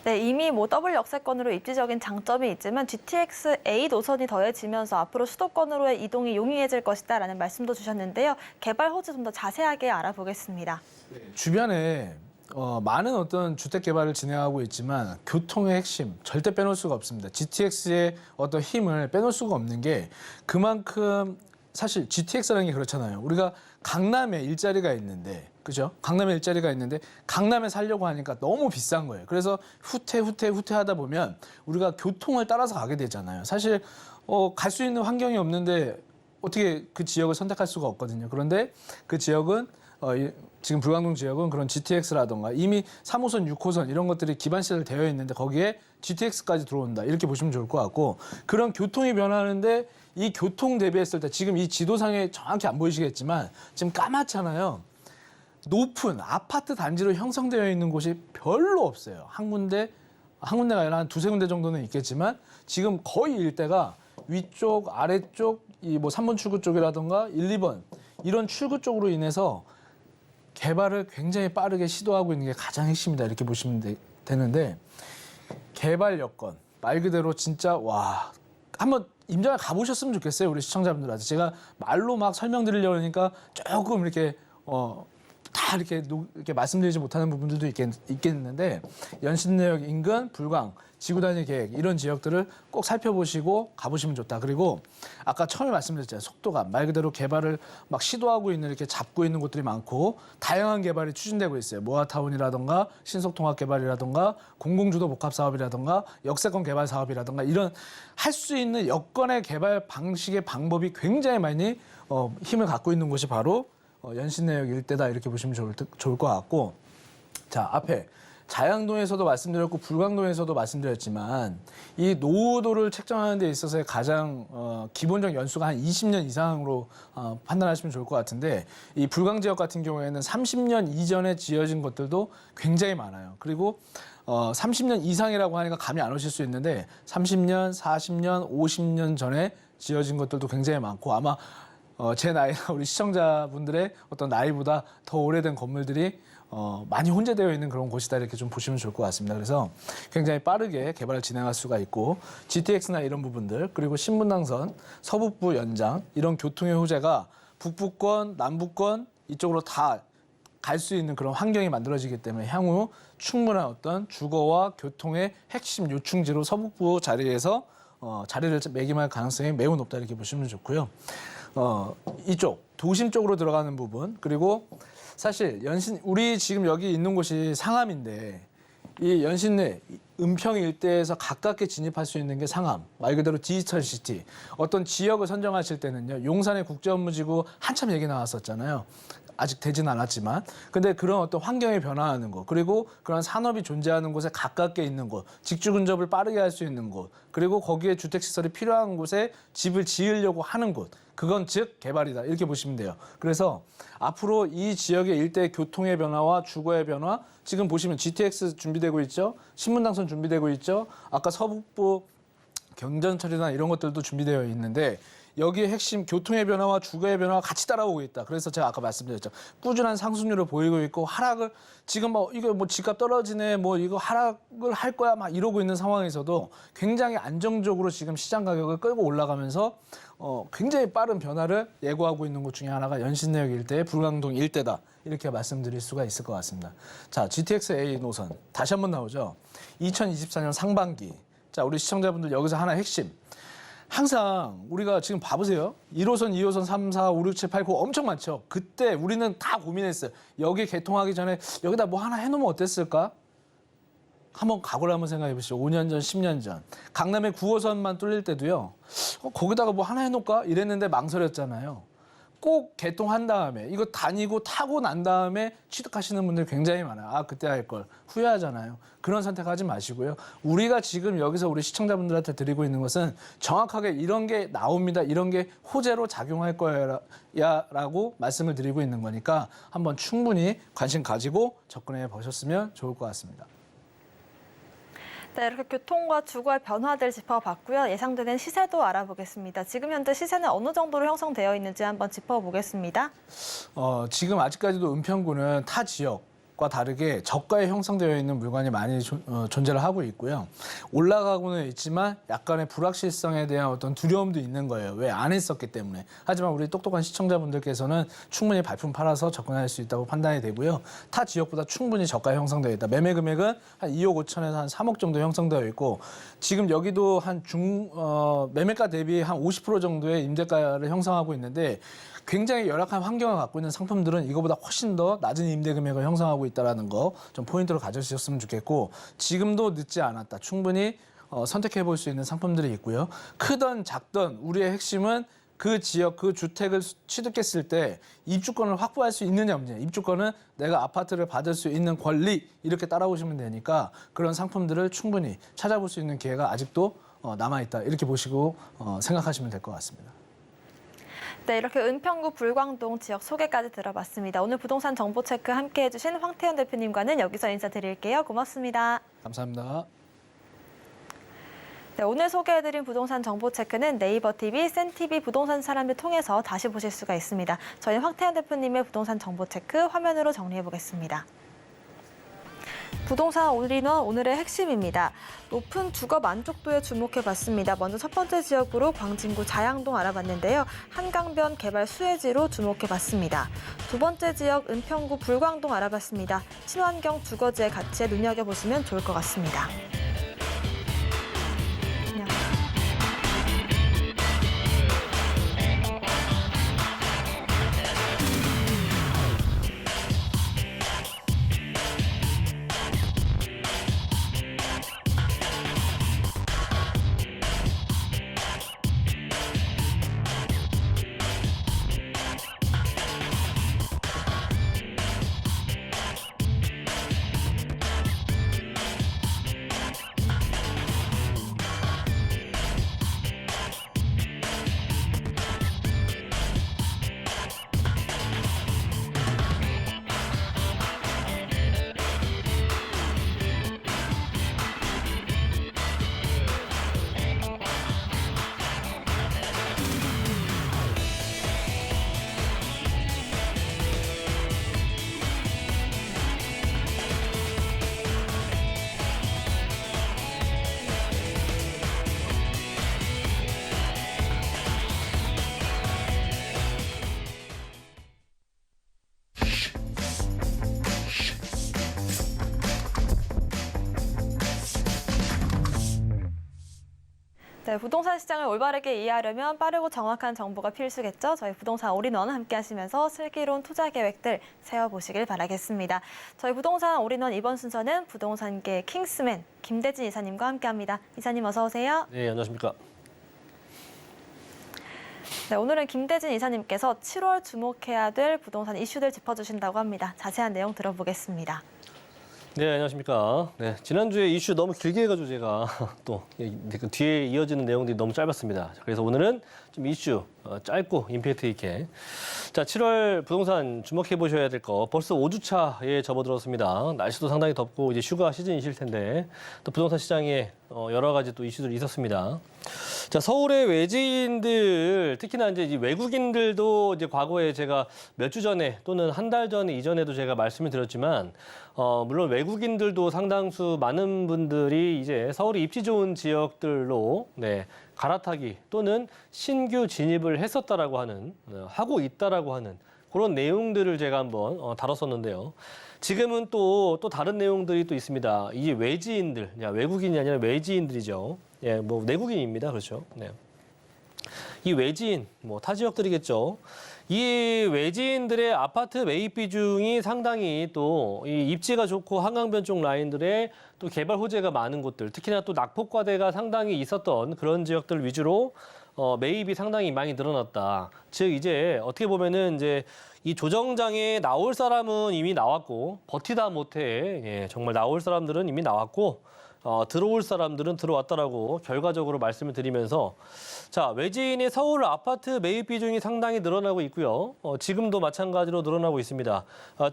S2: 네, 이미 더블 역세권으로 입지적인 장점이 있지만 GTX A 노선이 더해지면서 앞으로 수도권으로의 이동이 용이해질 것이다라는 말씀도 주셨는데요. 개발 호재 좀 더 자세하게 알아보겠습니다.
S3: 주변에 많은 어떤 주택 개발을 진행하고 있지만 교통의 핵심 절대 빼놓을 수가 없습니다. GTX의 어떤 힘을 빼놓을 수가 없는 게 그만큼 사실 GTX라는 게 그렇잖아요. 우리가 강남에 일자리가 있는데, 그죠? 강남에 일자리가 있는데 강남에 살려고 하니까 너무 비싼 거예요. 그래서 후퇴 하다 보면 우리가 교통을 따라서 가게 되잖아요. 사실 갈 수 있는 환경이 없는데 어떻게 그 지역을 선택할 수가 없거든요. 그런데 그 지역은 지금 불광동 지역은 그런 GTX라던가 이미 3호선, 6호선 이런 것들이 기반 시설 되어 있는데 거기에 GTX까지 들어온다. 이렇게 보시면 좋을 것 같고 그런 교통이 변하는데 이 교통 대비했을 때 지금 이 지도상에 정확히 안 보이시겠지만 지금 까맣잖아요. 높은 아파트 단지로 형성되어 있는 곳이 별로 없어요. 한 군데가 아니라 한 두세 군데 정도는 있겠지만 지금 거의 일대가 위쪽, 아래쪽, 이 3번 출구 쪽이라던가 1, 2번 이런 출구 쪽으로 인해서 개발을 굉장히 빠르게 시도하고 있는 게 가장 핵심이다 이렇게 보시면 되는데 개발 여건 말 그대로 진짜 와 한번 임장을 가보셨으면 좋겠어요 우리 시청자분들한테. 제가 말로 막 설명드리려고 하니까 조금 이렇게 다 이렇게 말씀드리지 못하는 부분들도 있겠는데 연신내역 인근 불광 지구단위 계획 이런 지역들을 꼭 살펴보시고 가보시면 좋다. 그리고 아까 처음에 말씀드렸잖아요. 속도감 말 그대로 개발을 막 시도하고 있는 이렇게 잡고 있는 곳들이 많고 다양한 개발이 추진되고 있어요. 모아타운이라던가 신속통합개발이라던가 공공주도 복합사업이라던가 역세권 개발 사업이라던가 이런 할 수 있는 여건의 개발 방식의 방법이 굉장히 많이 힘을 갖고 있는 곳이 바로 연신내역 일대다 이렇게 보시면 좋을 것 같고 자 앞에 자양동에서도 말씀드렸고 불광동에서도 말씀드렸지만 이 노후도를 책정하는 데 있어서의 가장 기본적 연수가 한 20년 이상으로 판단하시면 좋을 것 같은데 이 불광 지역 같은 경우에는 30년 이전에 지어진 것들도 굉장히 많아요. 그리고 30년 이상이라고 하니까 감이 안 오실 수 있는데 30년, 40년, 50년 전에 지어진 것들도 굉장히 많고 아마 제 나이나 우리 시청자분들의 어떤 나이보다 더 오래된 건물들이 많이 혼재되어 있는 그런 곳이다 이렇게 좀 보시면 좋을 것 같습니다. 그래서 굉장히 빠르게 개발을 진행할 수가 있고 GTX나 이런 부분들 그리고 신분당선, 서북부 연장 이런 교통의 호재가 북부권, 남부권 이쪽으로 다 갈 수 있는 그런 환경이 만들어지기 때문에 향후 충분한 어떤 주거와 교통의 핵심 요충지로 서북부 자리에서 자리를 매김할 가능성이 매우 높다 이렇게 보시면 좋고요. 이쪽 도심 쪽으로 들어가는 부분 그리고 사실 우리 지금 여기 있는 곳이 상암인데 이 연신내 은평 일대에서 가깝게 진입할 수 있는 게 상암 말 그대로 디지털 시티 어떤 지역을 선정하실 때는요 용산의 국제업무지구 한참 얘기 나왔었잖아요. 아직 되진 않았지만 근데 그런 어떤 환경이 변화하는 것 그리고 그런 산업이 존재하는 곳에 가깝게 있는 곳 직주 근접을 빠르게 할 수 있는 곳 그리고 거기에 주택시설이 필요한 곳에 집을 지으려고 하는 곳 그건 즉 개발이다 이렇게 보시면 돼요. 그래서 앞으로 이 지역의 일대 교통의 변화와 주거의 변화 지금 보시면 GTX 준비되고 있죠. 신분당선 준비되고 있죠. 아까 서북부 경전철이나 이런 것들도 준비되어 있는데 여기에 핵심 교통의 변화와 주거의 변화가 같이 따라오고 있다. 그래서 제가 아까 말씀드렸죠. 꾸준한 상승률을 보이고 있고 하락을 지금 이거 집값 떨어지네 이거 하락을 할 거야 막 이러고 있는 상황에서도 굉장히 안정적으로 지금 시장 가격을 끌고 올라가면서 굉장히 빠른 변화를 예고하고 있는 곳 중에 하나가 연신내역 일대의 불광동 일대다. 이렇게 말씀드릴 수가 있을 것 같습니다. 자, GTX A 노선 다시 한번 나오죠. 2024년 상반기. 자, 우리 시청자분들 여기서 하나 핵심. 항상 우리가 지금 봐보세요. 1호선, 2호선, 3, 4, 5, 6, 7, 8, 9 엄청 많죠. 그때 우리는 다 고민했어요. 여기 개통하기 전에 여기다 뭐 하나 해놓으면 어땠을까? 한번 각오를 한번 생각해 보시죠. 5년 전, 10년 전. 강남의 9호선만 뚫릴 때도요. 거기다가 뭐 하나 해놓을까? 이랬는데 망설였잖아요. 꼭 개통한 다음에 이거 다니고 타고 난 다음에 취득하시는 분들 굉장히 많아요. 아, 그때 할 걸. 후회하잖아요. 그런 선택하지 마시고요. 우리가 지금 여기서 우리 시청자분들한테 드리고 있는 것은 정확하게 이런 게 나옵니다. 이런 게 호재로 작용할 거야라고 말씀을 드리고 있는 거니까 한번 충분히 관심 가지고 접근해 보셨으면 좋을 것 같습니다.
S2: 네, 이렇게 교통과 주거의 변화들 짚어봤고요. 예상되는 시세도 알아보겠습니다. 지금 현재 시세는 어느 정도로 형성되어 있는지 한번 짚어보겠습니다.
S3: 지금 아직까지도 은평구는 타 지역과 다르게 저가에 형성되어 있는 물건이 많이 존재를 하고 있고요. 올라가고는 있지만 약간의 불확실성에 대한 어떤 두려움도 있는 거예요. 왜 안 했었기 때문에. 하지만 우리 똑똑한 시청자분들께서는 충분히 발품 팔아서 접근할 수 있다고 판단이 되고요. 타 지역보다 충분히 저가에 형성되어 있다. 매매 금액은 한 2억 5천에서 한 3억 정도 형성되어 있고 지금 여기도 한 매매가 대비 한 50% 정도의 임대가를 형성하고 있는데 굉장히 열악한 환경을 갖고 있는 상품들은 이거보다 훨씬 더 낮은 임대 금액을 형성하고 있다는 거 좀 포인트로 가져주셨으면 좋겠고 지금도 늦지 않았다. 충분히 선택해 볼 수 있는 상품들이 있고요. 크던 작던 우리의 핵심은 그 지역, 그 주택을 취득했을 때 입주권을 확보할 수 있느냐 없느냐. 입주권은 내가 아파트를 받을 수 있는 권리 이렇게 따라오시면 되니까 그런 상품들을 충분히 찾아볼 수 있는 기회가 아직도 남아있다. 이렇게 보시고 생각하시면 될 것 같습니다.
S2: 네, 이렇게 은평구 불광동 지역 소개까지 들어봤습니다. 오늘 부동산 정보 체크 함께 해주신 황태현 대표님과는 여기서 인사드릴게요. 고맙습니다.
S3: 감사합니다.
S2: 네, 오늘 소개해드린 부동산 정보 체크는 네이버 TV, 센TV 부동산 사람들 통해서 다시 보실 수가 있습니다. 저희는 황태현 대표님의 부동산 정보 체크 화면으로 정리해보겠습니다. 부동산 올인원 오늘의 핵심입니다. 높은 주거 만족도에 주목해봤습니다. 먼저 첫 번째 지역으로 광진구 자양동 알아봤는데요. 한강변 개발 수혜지로 주목해봤습니다. 두 번째 지역 은평구 불광동 알아봤습니다. 친환경 주거지의 가치에 눈여겨보시면 좋을 것 같습니다. 네, 부동산 시장을 올바르게 이해하려면 빠르고 정확한 정보가 필수겠죠. 저희 부동산 올인원 함께 하시면서 슬기로운 투자 계획들 세워보시길 바라겠습니다. 저희 부동산 올인원 이번 순서는 부동산계 킹스맨 김대진 이사님과 함께합니다. 이사님 어서 오세요.
S4: 네, 안녕하십니까.
S2: 네, 오늘은 김대진 이사님께서 7월 주목해야 될 부동산 이슈들 짚어주신다고 합니다. 자세한 내용 들어보겠습니다.
S4: 네, 안녕하십니까. 네, 지난주에 이슈 너무 길게 해가지고 제가 또 그 뒤에 이어지는 내용들이 너무 짧았습니다. 그래서 오늘은 좀 이슈 짧고 임팩트 있게. 자, 7월 부동산 주목해 보셔야 될 거 벌써 5주차에 접어들었습니다. 날씨도 상당히 덥고 이제 휴가 시즌이실 텐데 또 부동산 시장에 여러 가지 또 이슈들이 있었습니다. 자, 서울의 외지인들 특히나 이제 외국인들도 이제 과거에 제가 몇 주 전에 또는 한 달 전에 이전에도 제가 말씀을 드렸지만 물론 외국인들도 상당수 많은 분들이 이제 서울이 입지 좋은 지역들로 갈아타기 또는 신규 진입을 했었다라고 하는 하고 있다라고 하는 그런 내용들을 제가 한번 다뤘었는데요. 지금은 또 다른 내용들이 또 있습니다. 이게 외지인들, 외국인이 아니라 외지인들이죠. 예, 뭐 내국인입니다. 그렇죠. 네. 이 외지인, 뭐 타 지역들이겠죠. 이 외지인들의 아파트 매입 비중이 상당히 또 이 입지가 좋고 한강변 쪽 라인들의 또 개발 호재가 많은 곳들, 특히나 또 낙폭과대가 상당히 있었던 그런 지역들 위주로 매입이 상당히 많이 늘어났다. 즉 이제 어떻게 보면은 이제 이 조정장에 나올 사람은 이미 나왔고 버티다 못해 정말 나올 사람들은 이미 나왔고 들어올 사람들은 들어왔다라고 결과적으로 말씀을 드리면서 자 외지인의 서울 아파트 매입 비중이 상당히 늘어나고 있고요. 지금도 마찬가지로 늘어나고 있습니다.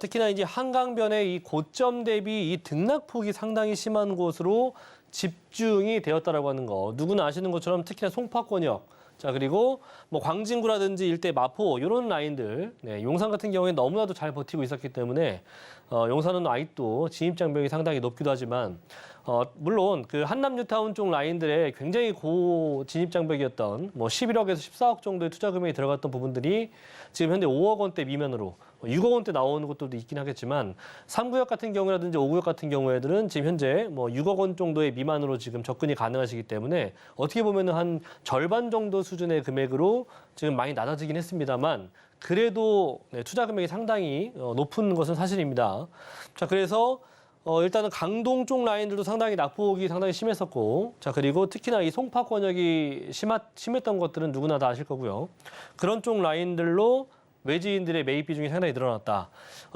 S4: 특히나 이제 한강변의 이 고점 대비 이 등락폭이 상당히 심한 곳으로 집중이 되었다라고 하는 거 누구나 아시는 것처럼 특히나 송파권역 자 그리고 뭐 광진구라든지 일대 마포 이런 라인들 용산 같은 경우에 너무나도 잘 버티고 있었기 때문에 용산은 아직도 진입장벽이 상당히 높기도 하지만 물론 그 한남 뉴타운 쪽 라인들의 굉장히 고 진입장벽이었던 뭐 11억에서 14억 정도의 투자 금액이 들어갔던 부분들이 지금 현재 5억 원대 미만으로 6억 원대 나오는 곳들도 있긴 하겠지만 3구역 같은 경우라든지 5구역 같은 경우에들은 지금 현재 뭐 6억 원 정도의 미만으로 지금 접근이 가능하시기 때문에 어떻게 보면은 한 절반 정도 수준의 금액으로 지금 많이 낮아지긴 했습니다만 그래도 투자 금액이 상당히 높은 것은 사실입니다. 자, 그래서 일단은 강동 쪽 라인들도 상당히 낙폭이 상당히 심했었고, 자 그리고 특히나 이 송파권역이 심했던 것들은 누구나 다 아실 거고요. 그런 쪽 라인들로 외지인들의 매입 비중이 상당히 늘어났다.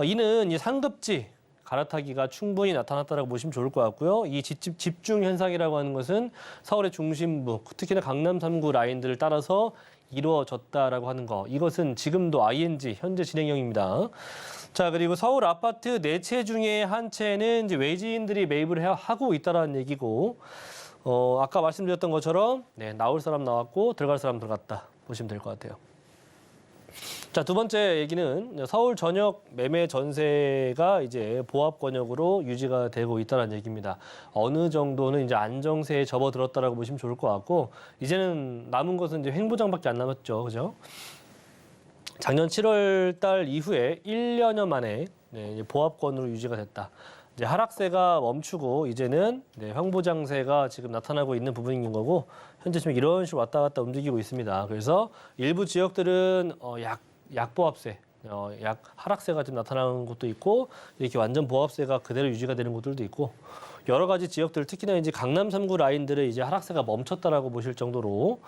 S4: 이는 이 상급지 갈아타기가 충분히 나타났다고 보시면 좋을 것 같고요. 이 집중 현상이라고 하는 것은 서울의 중심부, 특히나 강남 3구 라인들을 따라서 이루어졌다라고 하는 거. 이것은 지금도 ING 현재 진행형입니다. 자 그리고 서울 아파트 4채 중에 한 채는 이제 외지인들이 매입을 하고 있다라는 얘기고, 아까 말씀드렸던 것처럼 나올 사람 나왔고 들어갈 사람 들어갔다 보시면 될 것 같아요. 자, 두 번째 얘기는 서울 전역 매매 전세가 이제 보합 권역으로 유지가 되고 있다는 얘기입니다. 어느 정도는 이제 안정세에 접어들었다라고 보시면 좋을 것 같고, 이제는 남은 것은 이제 횡보장밖에 안 남았죠, 그죠? 작년 7월 달 이후에 1년여 만에 이제 보합권으로 유지가 됐다. 이제 하락세가 멈추고 이제는 횡보장세가 지금 나타나고 있는 부분인 거고, 현재 지금 이런 식으로 왔다 갔다 움직이고 있습니다. 그래서 일부 지역들은 약보합세, 약 하락세가 좀 나타나는 곳도 있고, 이렇게 완전 보합세가 그대로 유지가 되는 곳들도 있고, 여러 가지 지역들, 특히나 이제 강남 3구 라인들의 이제 하락세가 멈췄다라고 보실 정도로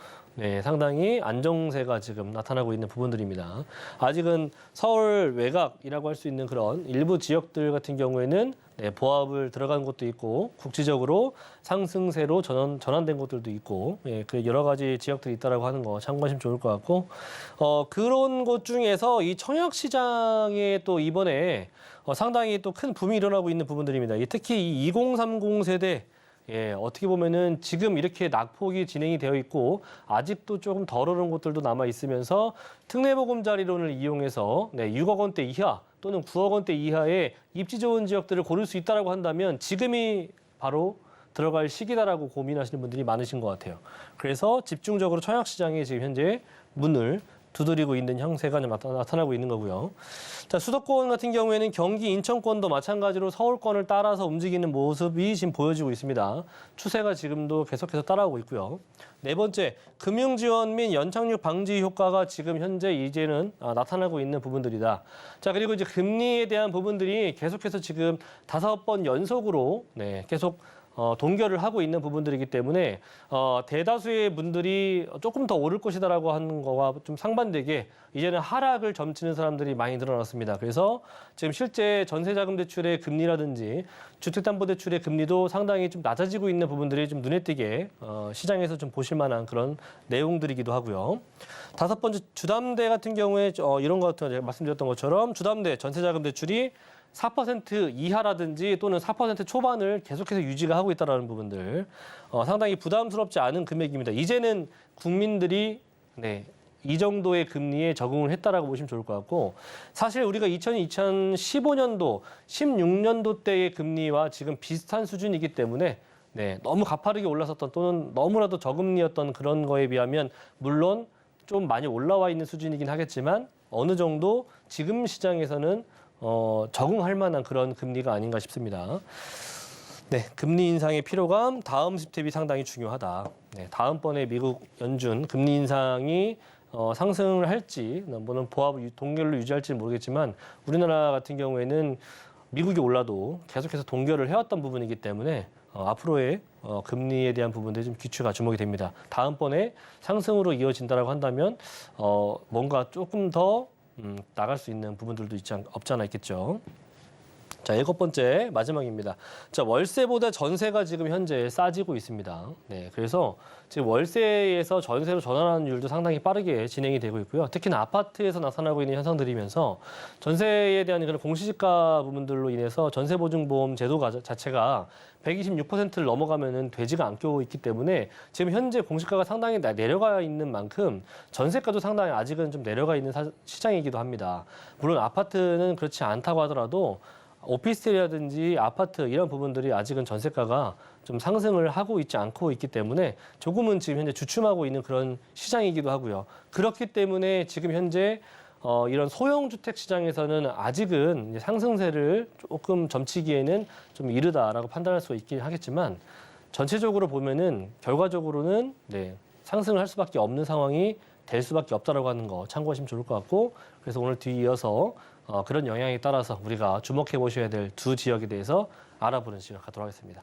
S4: 상당히 안정세가 지금 나타나고 있는 부분들입니다. 아직은 서울 외곽이라고 할 수 있는 그런 일부 지역들 같은 경우에는 보합을 들어간 곳도 있고, 국지적으로 상승세로 전환된 곳들도 있고, 그 여러 가지 지역들이 있다라고 하는 거 참고하시면 좋을 것 같고, 그런 곳 중에서 이 청약시장에 또 이번에 상당히 또 큰 붐이 일어나고 있는 부분들입니다. 특히 이 2030 세대, 어떻게 보면은 지금 이렇게 낙폭이 진행이 되어 있고 아직도 조금 덜 오른 곳들도 남아 있으면서 특례보금자리론을 이용해서 6억 원대 이하 또는 9억 원대 이하의 입지 좋은 지역들을 고를 수 있다라고 한다면 지금이 바로 들어갈 시기다라고 고민하시는 분들이 많으신 것 같아요. 그래서 집중적으로 청약시장에 지금 현재 문을 두드리고 있는 형세가 나타나고 있는 거고요. 자, 수도권 같은 경우에는 경기, 인천권도 마찬가지로 서울권을 따라서 움직이는 모습이 지금 보여지고 있습니다. 추세가 지금도 계속해서 따라오고 있고요. 네 번째, 금융지원 및 연착륙 방지 효과가 지금 현재 이제는 나타나고 있는 부분들이다. 자, 그리고 이제 금리에 대한 부분들이 계속해서 지금 5번 연속으로 계속 동결을 하고 있는 부분들이기 때문에 대다수의 분들이 조금 더 오를 것이다라고 하는 거와 좀 상반되게 이제는 하락을 점치는 사람들이 많이 늘어났습니다. 그래서 지금 실제 전세자금 대출의 금리라든지 주택담보대출의 금리도 상당히 좀 낮아지고 있는 부분들이 좀 눈에 띄게 시장에서 좀 보실 만한 그런 내용들이기도 하고요. 5번째, 주담대 같은 경우에 이런 것 같은 거 말씀드렸던 것처럼 주담대 전세자금 대출이 4% 이하라든지 또는 4% 초반을 계속해서 유지가 하고 있다는 부분들 상당히 부담스럽지 않은 금액입니다. 이제는 국민들이 이 정도의 금리에 적응을 했다라고 보시면 좋을 것 같고, 사실 우리가 2015년도, 16년도 때의 금리와 지금 비슷한 수준이기 때문에 너무 가파르게 올랐었던 또는 너무나도 저금리였던 그런 거에 비하면 물론 좀 많이 올라와 있는 수준이긴 하겠지만 어느 정도 지금 시장에서는 적응할 만한 그런 금리가 아닌가 싶습니다. 네, 금리 인상의 필요감, 다음 스텝이 상당히 중요하다. 네, 다음번에 미국 연준 금리 인상이 상승을 할지, 뭐는 보합 동결을 유지할지는 모르겠지만 우리나라 같은 경우에는 미국이 올라도 계속해서 동결을 해왔던 부분이기 때문에 앞으로의 금리에 대한 부분들이 좀 귀추가 주목이 됩니다. 다음번에 상승으로 이어진다라고 한다면 뭔가 조금 더 나갈 수 있는 부분들도 없지 않아 있겠죠. 자, 7번째 마지막입니다. 자, 월세보다 전세가 지금 현재 싸지고 있습니다. 네, 그래서 지금 월세에서 전세로 전환하는 율도 상당히 빠르게 진행이 되고 있고요. 특히나 아파트에서 나타나고 있는 현상들이면서 전세에 대한 그런 공시지가 부분들로 인해서 전세보증보험 제도 자체가 126%를 넘어가면은 되지가 않고 있기 때문에 지금 현재 공시가가 상당히 내려가 있는 만큼 전세가도 상당히 아직은 좀 내려가 있는 시장이기도 합니다. 물론 아파트는 그렇지 않다고 하더라도 오피스텔이라든지 아파트 이런 부분들이 아직은 전세가가 좀 상승을 하고 있지 않고 있기 때문에 조금은 지금 현재 주춤하고 있는 그런 시장이기도 하고요. 그렇기 때문에 지금 현재 이런 소형주택 시장에서는 아직은 이제 상승세를 조금 점치기에는 좀 이르다라고 판단할 수 있긴 하겠지만 전체적으로 보면은 결과적으로는 네, 상승을 할 수밖에 없는 상황이 될 수밖에 없다라고 하는 거 참고하시면 좋을 것 같고 그래서 오늘 뒤이어서 그런 영향에 따라서 우리가 주목해 보셔야 될 두 지역에 대해서 알아보는 시간 갖도록 하겠습니다.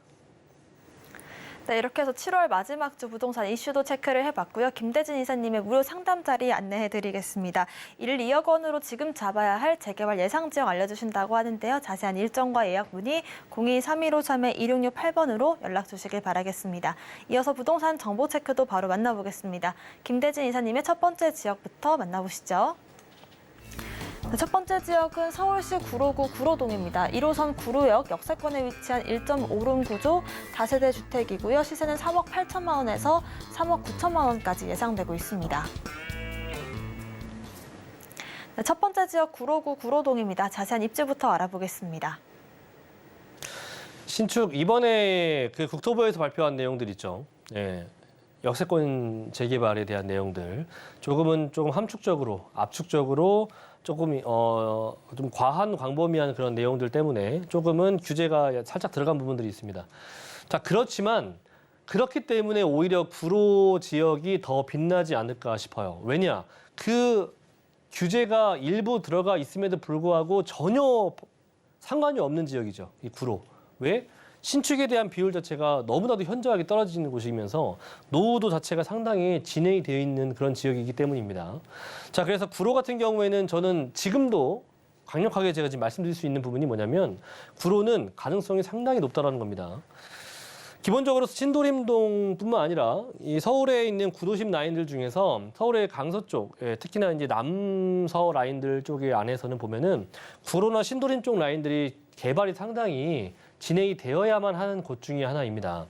S2: 네, 이렇게 해서 7월 마지막 주 부동산 이슈도 체크를 해봤고요. 김대진 이사님의 무료 상담 자리 안내해드리겠습니다. 1, 2억 원으로 지금 잡아야 할 재개발 예상 지역 알려주신다고 하는데요. 자세한 일정과 예약 문의 02-3153-2668번으로 연락 주시길 바라겠습니다. 이어서 부동산 정보 체크도 바로 만나보겠습니다. 김대진 이사님의 첫 번째 지역부터 만나보시죠. 첫 번째 지역은 서울시 구로구 구로동입니다. 1호선 구로역 역세권에 위치한 1.5룸 구조 다세대 주택이고요. 시세는 3억 8천만 원에서 3억 9천만 원까지 예상되고 있습니다. 첫 번째 지역 구로구 구로동입니다. 자세한 입지부터 알아보겠습니다.
S4: 신축 이번에 그 국토부에서 발표한 내용들 있죠. 예. 역세권 재개발에 대한 내용들 조금 함축적으로 압축적으로 조금 좀 과한 광범위한 그런 내용들 때문에 조금은 규제가 살짝 들어간 부분들이 있습니다. 자, 그렇지만 그렇기 때문에 오히려 구로 지역이 더 빛나지 않을까 싶어요. 왜냐? 그 규제가 일부 들어가 있음에도 불구하고 전혀 상관이 없는 지역이죠. 이 구로. 왜? 신축에 대한 비율 자체가 너무나도 현저하게 떨어지는 곳이면서 노후도 자체가 상당히 진행이 되어 있는 그런 지역이기 때문입니다. 자, 그래서 구로 같은 경우에는 저는 지금도 강력하게 제가 지금 말씀드릴 수 있는 부분이 뭐냐면 구로는 가능성이 상당히 높다라는 겁니다. 기본적으로 신도림동뿐만 아니라 이 서울에 있는 구도심 라인들 중에서 서울의 강서 쪽, 특히나 이제 남서 라인들 쪽의 안에서는 보면은 구로나 신도림 쪽 라인들이 개발이 상당히 진행이 되어야만 하는 곳 중에 하나입니다.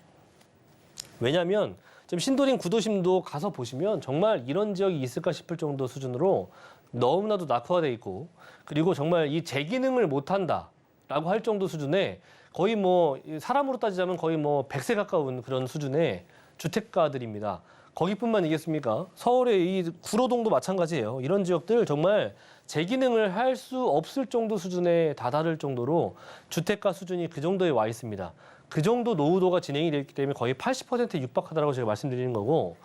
S4: 왜냐하면 지금 신도림 구도심도 가서 보시면 정말 이런 지역이 있을까 싶을 정도 수준으로 너무나도 낙후화돼 있고 그리고 정말 이 재기능을 못한다라고 할 정도 수준의 거의 뭐 사람으로 따지자면 거의 뭐 100세 가까운 그런 수준의 주택가들입니다. 거기뿐만이겠습니까? 서울의 이 구로동도 마찬가지예요. 이런 지역들 정말 재기능을 할 수 없을 정도 수준에 다다를 정도로 주택가 수준이 그 정도에 와 있습니다. 그 정도 노후도가 진행이 되어 있기 때문에 거의 80%에 육박하다고 제가 말씀드리는 거고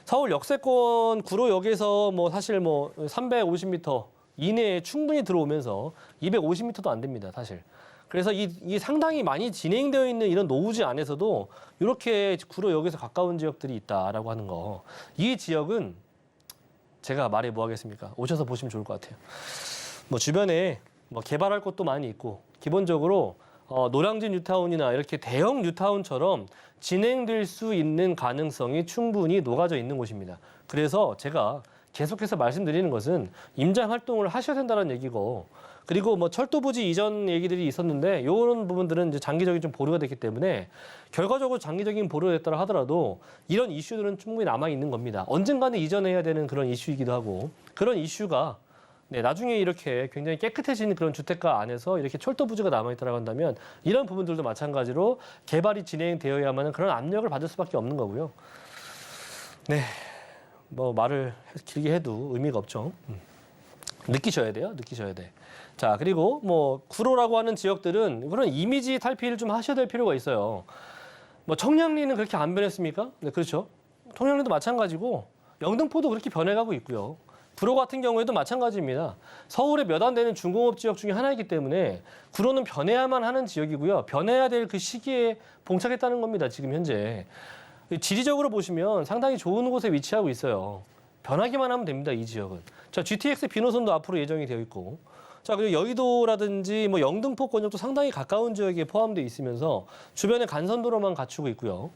S4: 서울 역세권 구로역에서 뭐 사실 뭐 350m 이내에 충분히 들어오면서 250m도 안 됩니다, 사실. 그래서 이 상당히 많이 진행되어 있는 이런 노후지 안에서도 이렇게 구로역에서 가까운 지역들이 있다라고 하는 거. 이 지역은 제가 말해 뭐 하겠습니까? 오셔서 보시면 좋을 것 같아요. 뭐 주변에 뭐 개발할 곳도 많이 있고 기본적으로 노량진 뉴타운이나 이렇게 대형 뉴타운처럼 진행될 수 있는 가능성이 충분히 녹아져 있는 곳입니다. 그래서 제가 계속해서 말씀드리는 것은 임장 활동을 하셔야 된다는 얘기고 그리고 뭐 철도 부지 이전 얘기들이 있었는데 이런 부분들은 이제 장기적인 좀 보류가 됐기 때문에 결과적으로 장기적인 보류가 됐다고 하더라도 이런 이슈들은 충분히 남아 있는 겁니다. 언젠가는 이전해야 되는 그런 이슈이기도 하고 그런 이슈가 네, 나중에 이렇게 굉장히 깨끗해진 그런 주택가 안에서 이렇게 철도 부지가 남아 있다고 한다면 이런 부분들도 마찬가지로 개발이 진행되어야만 하는 그런 압력을 받을 수밖에 없는 거고요. 네, 뭐 말을 길게 해도 의미가 없죠. 느끼셔야 돼요. 느끼셔야 돼. 자, 그리고 뭐 구로라고 하는 지역들은 그런 이미지 탈피를 좀 하셔야 될 필요가 있어요. 뭐 청량리는 그렇게 안 변했습니까? 네, 그렇죠. 청량리도 마찬가지고 영등포도 그렇게 변해가고 있고요. 구로 같은 경우에도 마찬가지입니다. 서울에 몇 안 되는 중공업 지역 중에 하나이기 때문에 구로는 변해야만 하는 지역이고요. 변해야 될 그 시기에 봉착했다는 겁니다. 지금 현재. 지리적으로 보시면 상당히 좋은 곳에 위치하고 있어요. 변하기만 하면 됩니다. 이 지역은. 자, GTX 비노선도 앞으로 예정이 되어 있고, 자, 그리고 여의도라든지 뭐 영등포권역도 상당히 가까운 지역에 포함되어 있으면서 주변에 간선도로만 갖추고 있고요.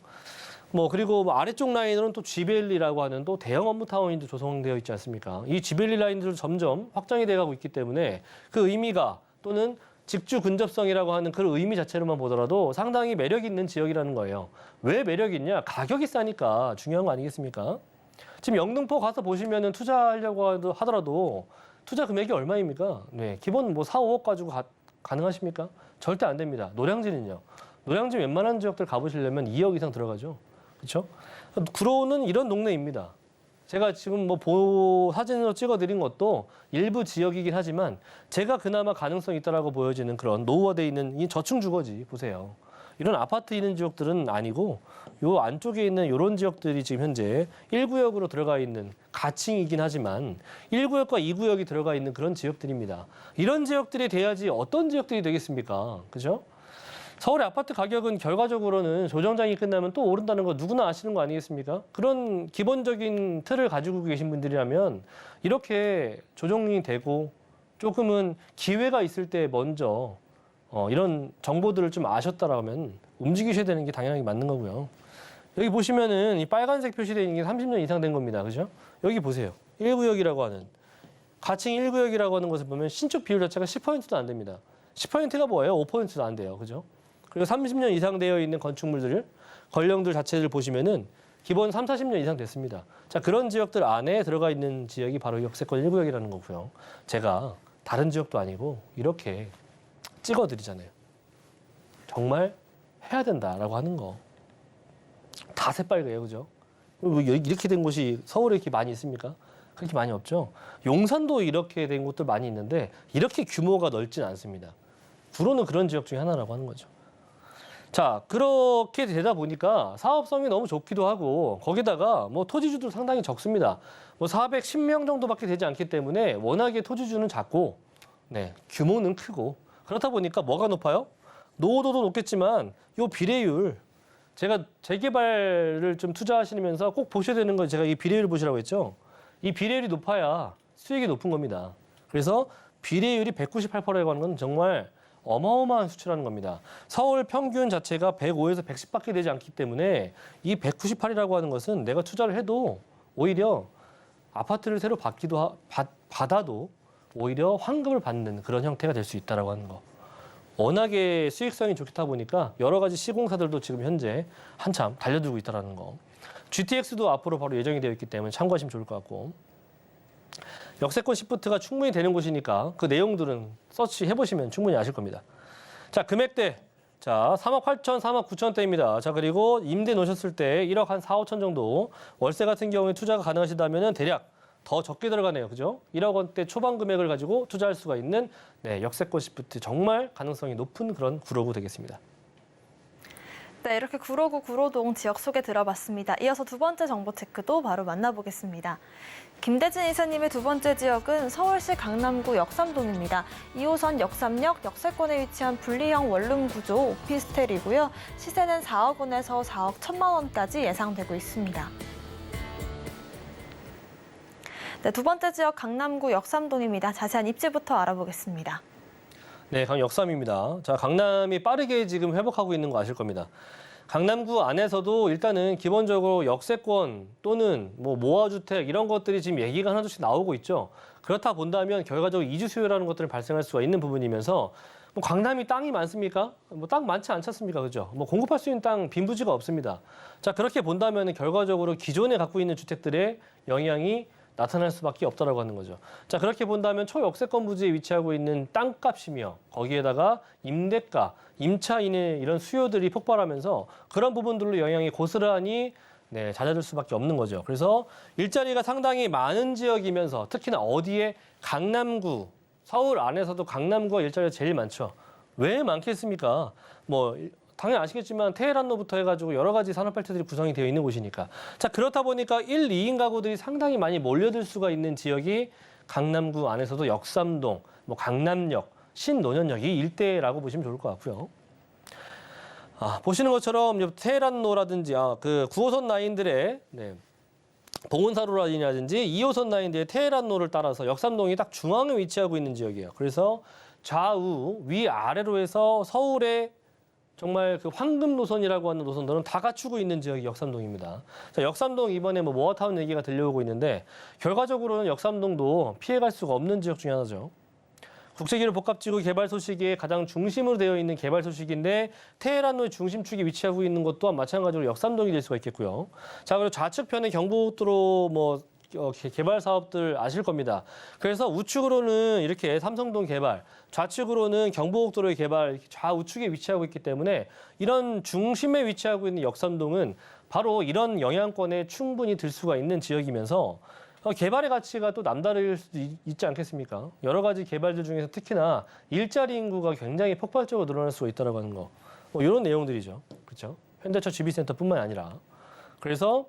S4: 뭐 그리고 뭐 아래쪽 라인으로는 또 GBL이라고 하는 또 대형 업무타운이 조성되어 있지 않습니까? 이 GBL 라인들도 점점 확장이 돼가고 있기 때문에 그 의미가 또는 직주 근접성이라고 하는 그 의미 자체로만 보더라도 상당히 매력 있는 지역이라는 거예요. 왜 매력이 있냐? 가격이 싸니까 중요한 거 아니겠습니까? 지금 영등포 가서 보시면은 투자하려고 하더라도 투자 금액이 얼마입니까? 네, 기본 뭐 4, 5억 가지고 가능하십니까? 절대 안 됩니다. 노량진은요. 노량진 웬만한 지역들 가보시려면 2억 이상 들어가죠. 그렇죠? 구로는 이런 동네입니다. 제가 지금 뭐 사진으로 찍어드린 것도 일부 지역이긴 하지만 제가 그나마 가능성이 있다라고 보여지는 그런 노후화되어 있는 이 저층 주거지 보세요. 이런 아파트 있는 지역들은 아니고 요 안쪽에 있는 이런 지역들이 지금 현재 1구역으로 들어가 있는 가칭이긴 하지만 1구역과 2구역이 들어가 있는 그런 지역들입니다. 이런 지역들이 돼야지 어떤 지역들이 되겠습니까? 그죠? 서울의 아파트 가격은 결과적으로는 조정장이 끝나면 또 오른다는 거 누구나 아시는 거 아니겠습니까? 그런 기본적인 틀을 가지고 계신 분들이라면 이렇게 조정이 되고 조금은 기회가 있을 때 먼저 이런 정보들을 좀 아셨다라면 움직이셔야 되는 게 당연하게 맞는 거고요. 여기 보시면은 이 빨간색 표시되어 있는 게 30년 이상 된 겁니다. 그죠? 여기 보세요. 1구역이라고 하는 가칭 1구역이라고 하는 것을 보면 신축 비율 자체가 10%도 안 됩니다. 10%가 뭐예요? 5%도 안 돼요. 그죠? 그리고 30년 이상 되어 있는 건축물들, 권령들 자체를 보시면은 기본 3, 40년 이상 됐습니다. 자, 그런 지역들 안에 들어가 있는 지역이 바로 역세권 1구역이라는 거고요. 제가 다른 지역도 아니고 이렇게 찍어드리잖아요. 정말 해야 된다라고 하는 거. 다 새빨개요. 그죠? 이렇게 된 곳이 서울에 이렇게 많이 있습니까? 그렇게 많이 없죠. 용산도 이렇게 된 곳들 많이 있는데 이렇게 규모가 넓지는 않습니다. 구로는 그런 지역 중에 하나라고 하는 거죠. 자, 그렇게 되다 보니까 사업성이 너무 좋기도 하고 거기다가 뭐 토지주도 상당히 적습니다. 뭐 410명 정도밖에 되지 않기 때문에 워낙에 토지주는 작고 네, 규모는 크고 그렇다 보니까 뭐가 높아요? 노후도도 높겠지만 요 비례율 제가 재개발을 좀 투자하시면서 꼭 보셔야 되는 건 제가 이 비례율 보시라고 했죠. 이 비례율이 높아야 수익이 높은 겁니다. 그래서 비례율이 198%라고 하는 건 정말 어마어마한 수치라는 겁니다. 서울 평균 자체가 105에서 110밖에 되지 않기 때문에 이 198이라고 하는 것은 내가 투자를 해도 오히려 아파트를 새로 받아도 오히려 환급을 받는 그런 형태가 될 수 있다라고 하는 거. 워낙에 수익성이 좋다 보니까 여러 가지 시공사들도 지금 현재 한참 달려들고 있다라는 거. GTX도 앞으로 바로 예정이 되어 있기 때문에 참고하시면 좋을 것 같고. 역세권 시프트가 충분히 되는 곳이니까 그 내용들은 서치해보시면 충분히 아실 겁니다. 자, 금액대. 자, 3억 8천, 3억 9천대입니다. 자, 그리고 임대 놓으셨을 때 1억 한 4, 5천 정도. 월세 같은 경우에 투자가 가능하시다면 대략 더 적게 들어가네요. 그죠? 1억 원대 초반 금액을 가지고 투자할 수가 있는 네, 역세권 시프트 정말 가능성이 높은 그런 구로구 되겠습니다.
S2: 네, 이렇게 구로구 구로동 지역 소개 들어봤습니다. 이어서 두 번째 정보 체크도 바로 만나보겠습니다. 김대진 이사님의 두 번째 지역은 서울시 강남구 역삼동입니다. 2호선 역삼역 역세권에 위치한 분리형 원룸 구조 오피스텔이고요. 시세는 4억 원에서 4억 1천만 원까지 예상되고 있습니다. 네, 두 번째 지역 강남구 역삼동입니다. 자세한 입지부터 알아보겠습니다.
S4: 네, 역삼입니다. 자, 강남이 빠르게 지금 회복하고 있는 거 아실 겁니다. 강남구 안에서도 일단은 기본적으로 역세권 또는 뭐 모아주택 이런 것들이 지금 얘기가 하나둘씩 나오고 있죠. 그렇다 본다면 결과적으로 이주 수요라는 것들이 발생할 수가 있는 부분이면서 뭐 강남이 땅이 많습니까? 뭐 땅 많지 않지 않습니까? 그죠? 뭐 공급할 수 있는 땅 빈부지가 없습니다. 자, 그렇게 본다면 결과적으로 기존에 갖고 있는 주택들의 영향이 나타날 수밖에 없다라고 하는 거죠. 자, 그렇게 본다면 초역세권 부지에 위치하고 있는 땅값이며 거기에다가 임대가, 임차인의 이런 수요들이 폭발하면서 그런 부분들로 영향이 고스란히 네, 잦아들 수밖에 없는 거죠. 그래서 일자리가 상당히 많은 지역이면서 특히나 어디에 강남구, 서울 안에서도 강남구가 일자리가 제일 많죠. 왜 많겠습니까? 뭐 당연히 아시겠지만 테헤란로부터 해가지고 여러 가지 산업벨트들이 구성이 되어 있는 곳이니까. 자, 그렇다 보니까 1, 2인 가구들이 상당히 많이 몰려들 수가 있는 지역이 강남구 안에서도 역삼동, 뭐 강남역, 신논현역 이 일대라고 보시면 좋을 것 같고요. 보시는 것처럼 테헤란로라든지 그 9호선 라인들의 봉은사로 라인이라든지 2호선 라인들의 테헤란로를 따라서 역삼동이 딱 중앙에 위치하고 있는 지역이에요. 그래서 좌우 위아래로 해서 서울의 정말 그 황금 노선이라고 하는 노선들은 다 갖추고 있는 지역이 역삼동입니다. 자, 역삼동 이번에 뭐 모아타운 얘기가 들려오고 있는데 결과적으로는 역삼동도 피해갈 수가 없는 지역 중에 하나죠. 국제기술 복합지구 개발 소식의 가장 중심으로 되어 있는 개발 소식인데 테헤란로의 중심축에 위치하고 있는 것 또한 마찬가지로 역삼동이 될 수가 있겠고요. 자, 그리고 좌측편에 경부고속도로 개발 사업들 아실 겁니다. 그래서 우측으로는 이렇게 삼성동 개발, 좌측으로는 경부고속도로의 개발, 좌우측에 위치하고 있기 때문에 이런 중심에 위치하고 있는 역삼동은 바로 이런 영향권에 충분히 들 수가 있는 지역이면서 개발의 가치가 또 남다를 수도 있지 않겠습니까? 여러 가지 개발들 중에서 특히나 일자리 인구가 굉장히 폭발적으로 늘어날 수가 있다는 거. 이런 내용들이죠. 그렇죠? 현대차 GB센터뿐만 아니라. 그래서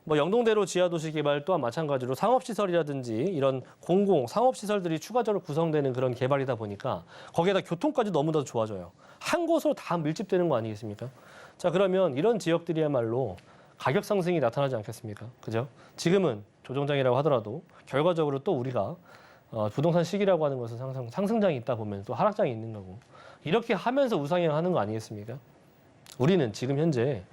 S4: 영동대로 지하도시 개발 또한 마찬가지로 상업시설이라든지 이런 공공 상업시설들이 추가적으로 구성되는 그런 개발이다 보니까 거기에다 교통까지 너무나도 좋아져요. 한 곳으로 다 밀집되는 거 아니겠습니까? 자, 그러면 이런 지역들이야말로 가격 상승이 나타나지 않겠습니까? 그죠? 지금은 조정장이라고 하더라도 결과적으로 또 우리가 부동산 시기라고 하는 것은 항상 상승장이 있다 보면 또 하락장이 있는 거고 이렇게 하면서 우상향하는 거 아니겠습니까? 우리는 지금 현재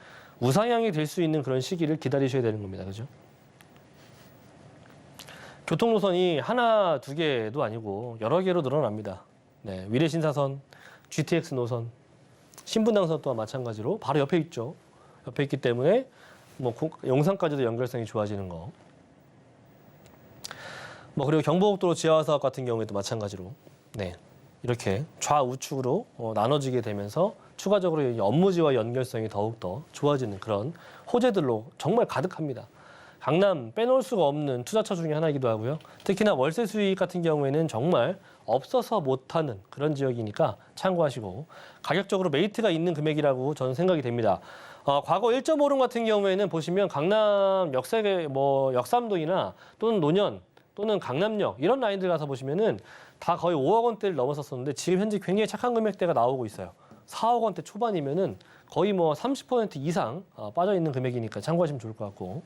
S4: 우상향이 될 수 있는 그런 시기를 기다리셔야 되는 겁니다. 그죠? 교통노선이 하나, 두 개도 아니고 여러 개로 늘어납니다. 네, 위례신사선, GTX 노선, 신분당선 또한 마찬가지로 바로 옆에 있죠. 옆에 있기 때문에 용산까지도 연결성이 좋아지는 거. 그리고 경부고속도로 지하화 사업 같은 경우에도 마찬가지로 이렇게 좌우측으로 나눠지게 되면서 추가적으로 업무지와 연결성이 더욱더 좋아지는 그런 호재들로 정말 가득합니다. 강남 빼놓을 수가 없는 투자처 중에 하나이기도 하고요. 특히나 월세 수익 같은 경우에는 정말 없어서 못하는 그런 지역이니까 참고하시고 가격적으로 메리트가 있는 금액이라고 저는 생각이 됩니다. 과거 1.5룸 같은 경우에는 보시면 강남 역삼동이나 또는 논현 또는 강남역 이런 라인들 가서 보시면은 다 거의 5억 원대를 넘어섰었는데 지금 현재 굉장히 착한 금액대가 나오고 있어요. 4억 원대 초반이면은 거의 30% 이상 빠져 있는 금액이니까 참고하시면 좋을 것 같고.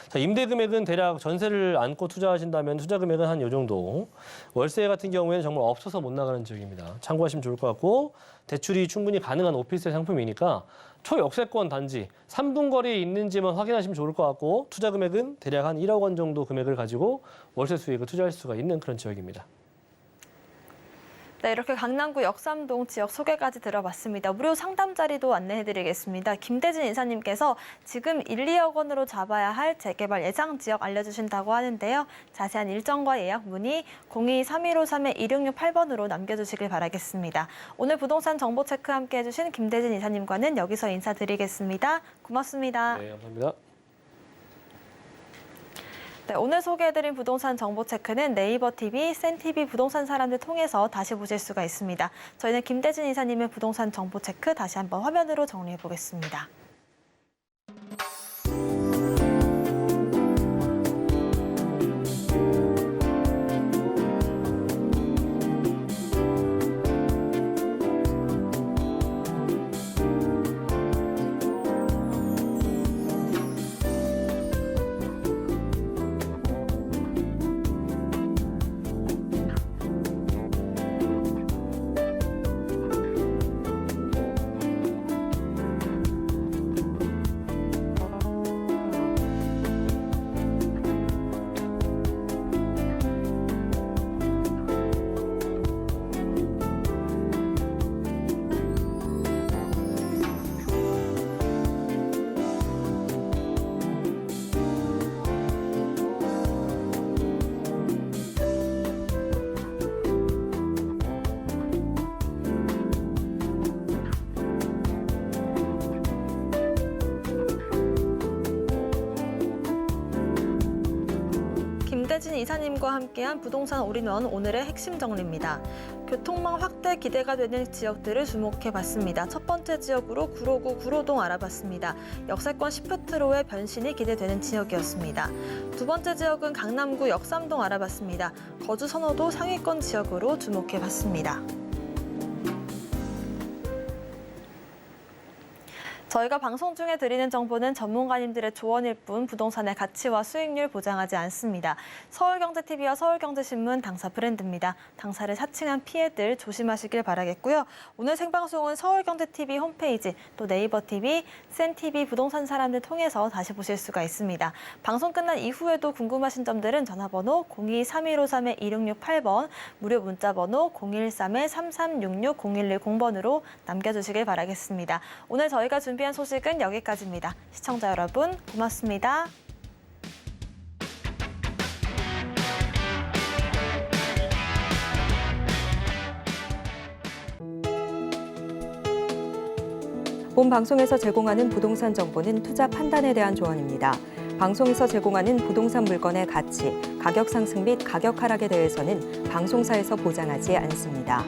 S4: 자, 임대 금액은 대략 전세를 안고 투자하신다면 투자 금액은 한 요 정도. 월세 같은 경우에는 정말 없어서 못 나가는 지역입니다. 참고하시면 좋을 것 같고 대출이 충분히 가능한 오피스텔 상품이니까 초역세권 단지 3분 거리에 있는지만 확인하시면 좋을 것 같고 투자 금액은 대략 한 1억 원 정도 금액을 가지고 월세 수익을 투자할 수가 있는 그런 지역입니다.
S2: 네, 이렇게 강남구 역삼동 지역 소개까지 들어봤습니다. 무료 상담 자리도 안내해드리겠습니다. 김대진 이사님께서 지금 1, 2억 원으로 잡아야 할 재개발 예상 지역 알려주신다고 하는데요. 자세한 일정과 예약 문의 02-3153-2668번으로 남겨주시길 바라겠습니다. 오늘 부동산 정보 체크 함께 해주신 김대진 이사님과는 여기서 인사드리겠습니다. 고맙습니다.
S4: 네, 감사합니다.
S2: 네, 오늘 소개해드린 부동산 정보 체크는 네이버 TV, 센TV 부동산 사람들 통해서 다시 보실 수가 있습니다. 저희는 김대진 이사님의 부동산 정보 체크 다시 한번 화면으로 정리해 보겠습니다. 박대진 이사님과 함께한 부동산 올인원 오늘의 핵심 정리입니다. 교통망 확대 기대가 되는 지역들을 주목해봤습니다. 첫 번째 지역으로 구로구 구로동 알아봤습니다. 역세권 10ft 변신이 기대되는 지역이었습니다. 두 번째 지역은 강남구 역삼동 알아봤습니다. 거주 선호도 상위권 지역으로 주목해봤습니다. 저희가 방송 중에 드리는 정보는 전문가님들의 조언일 뿐 부동산의 가치와 수익률 보장하지 않습니다. 서울경제TV와 서울경제신문 당사 브랜드입니다. 당사를 사칭한 피해들 조심하시길 바라겠고요. 오늘 생방송은 서울경제TV 홈페이지, 또 네이버TV, 센TV 부동산 사람들 통해서 다시 보실 수가 있습니다. 방송 끝난 이후에도 궁금하신 점들은 전화번호 02-3153-2668번, 무료 문자번호 013-3366-0110번으로 남겨주시길 바라겠습니다. 오늘 저희가 준비한 소식은 여기까지입니다. 시청자 여러분, 고맙습니다.
S1: 본 방송에서 제공하는 부동산 정보는 투자 판단에 대한 조언입니다. 방송에서 제공하는 부동산 물건의 가치, 가격 상승 및 가격 하락에 대해서는 방송사에서 보장하지 않습니다.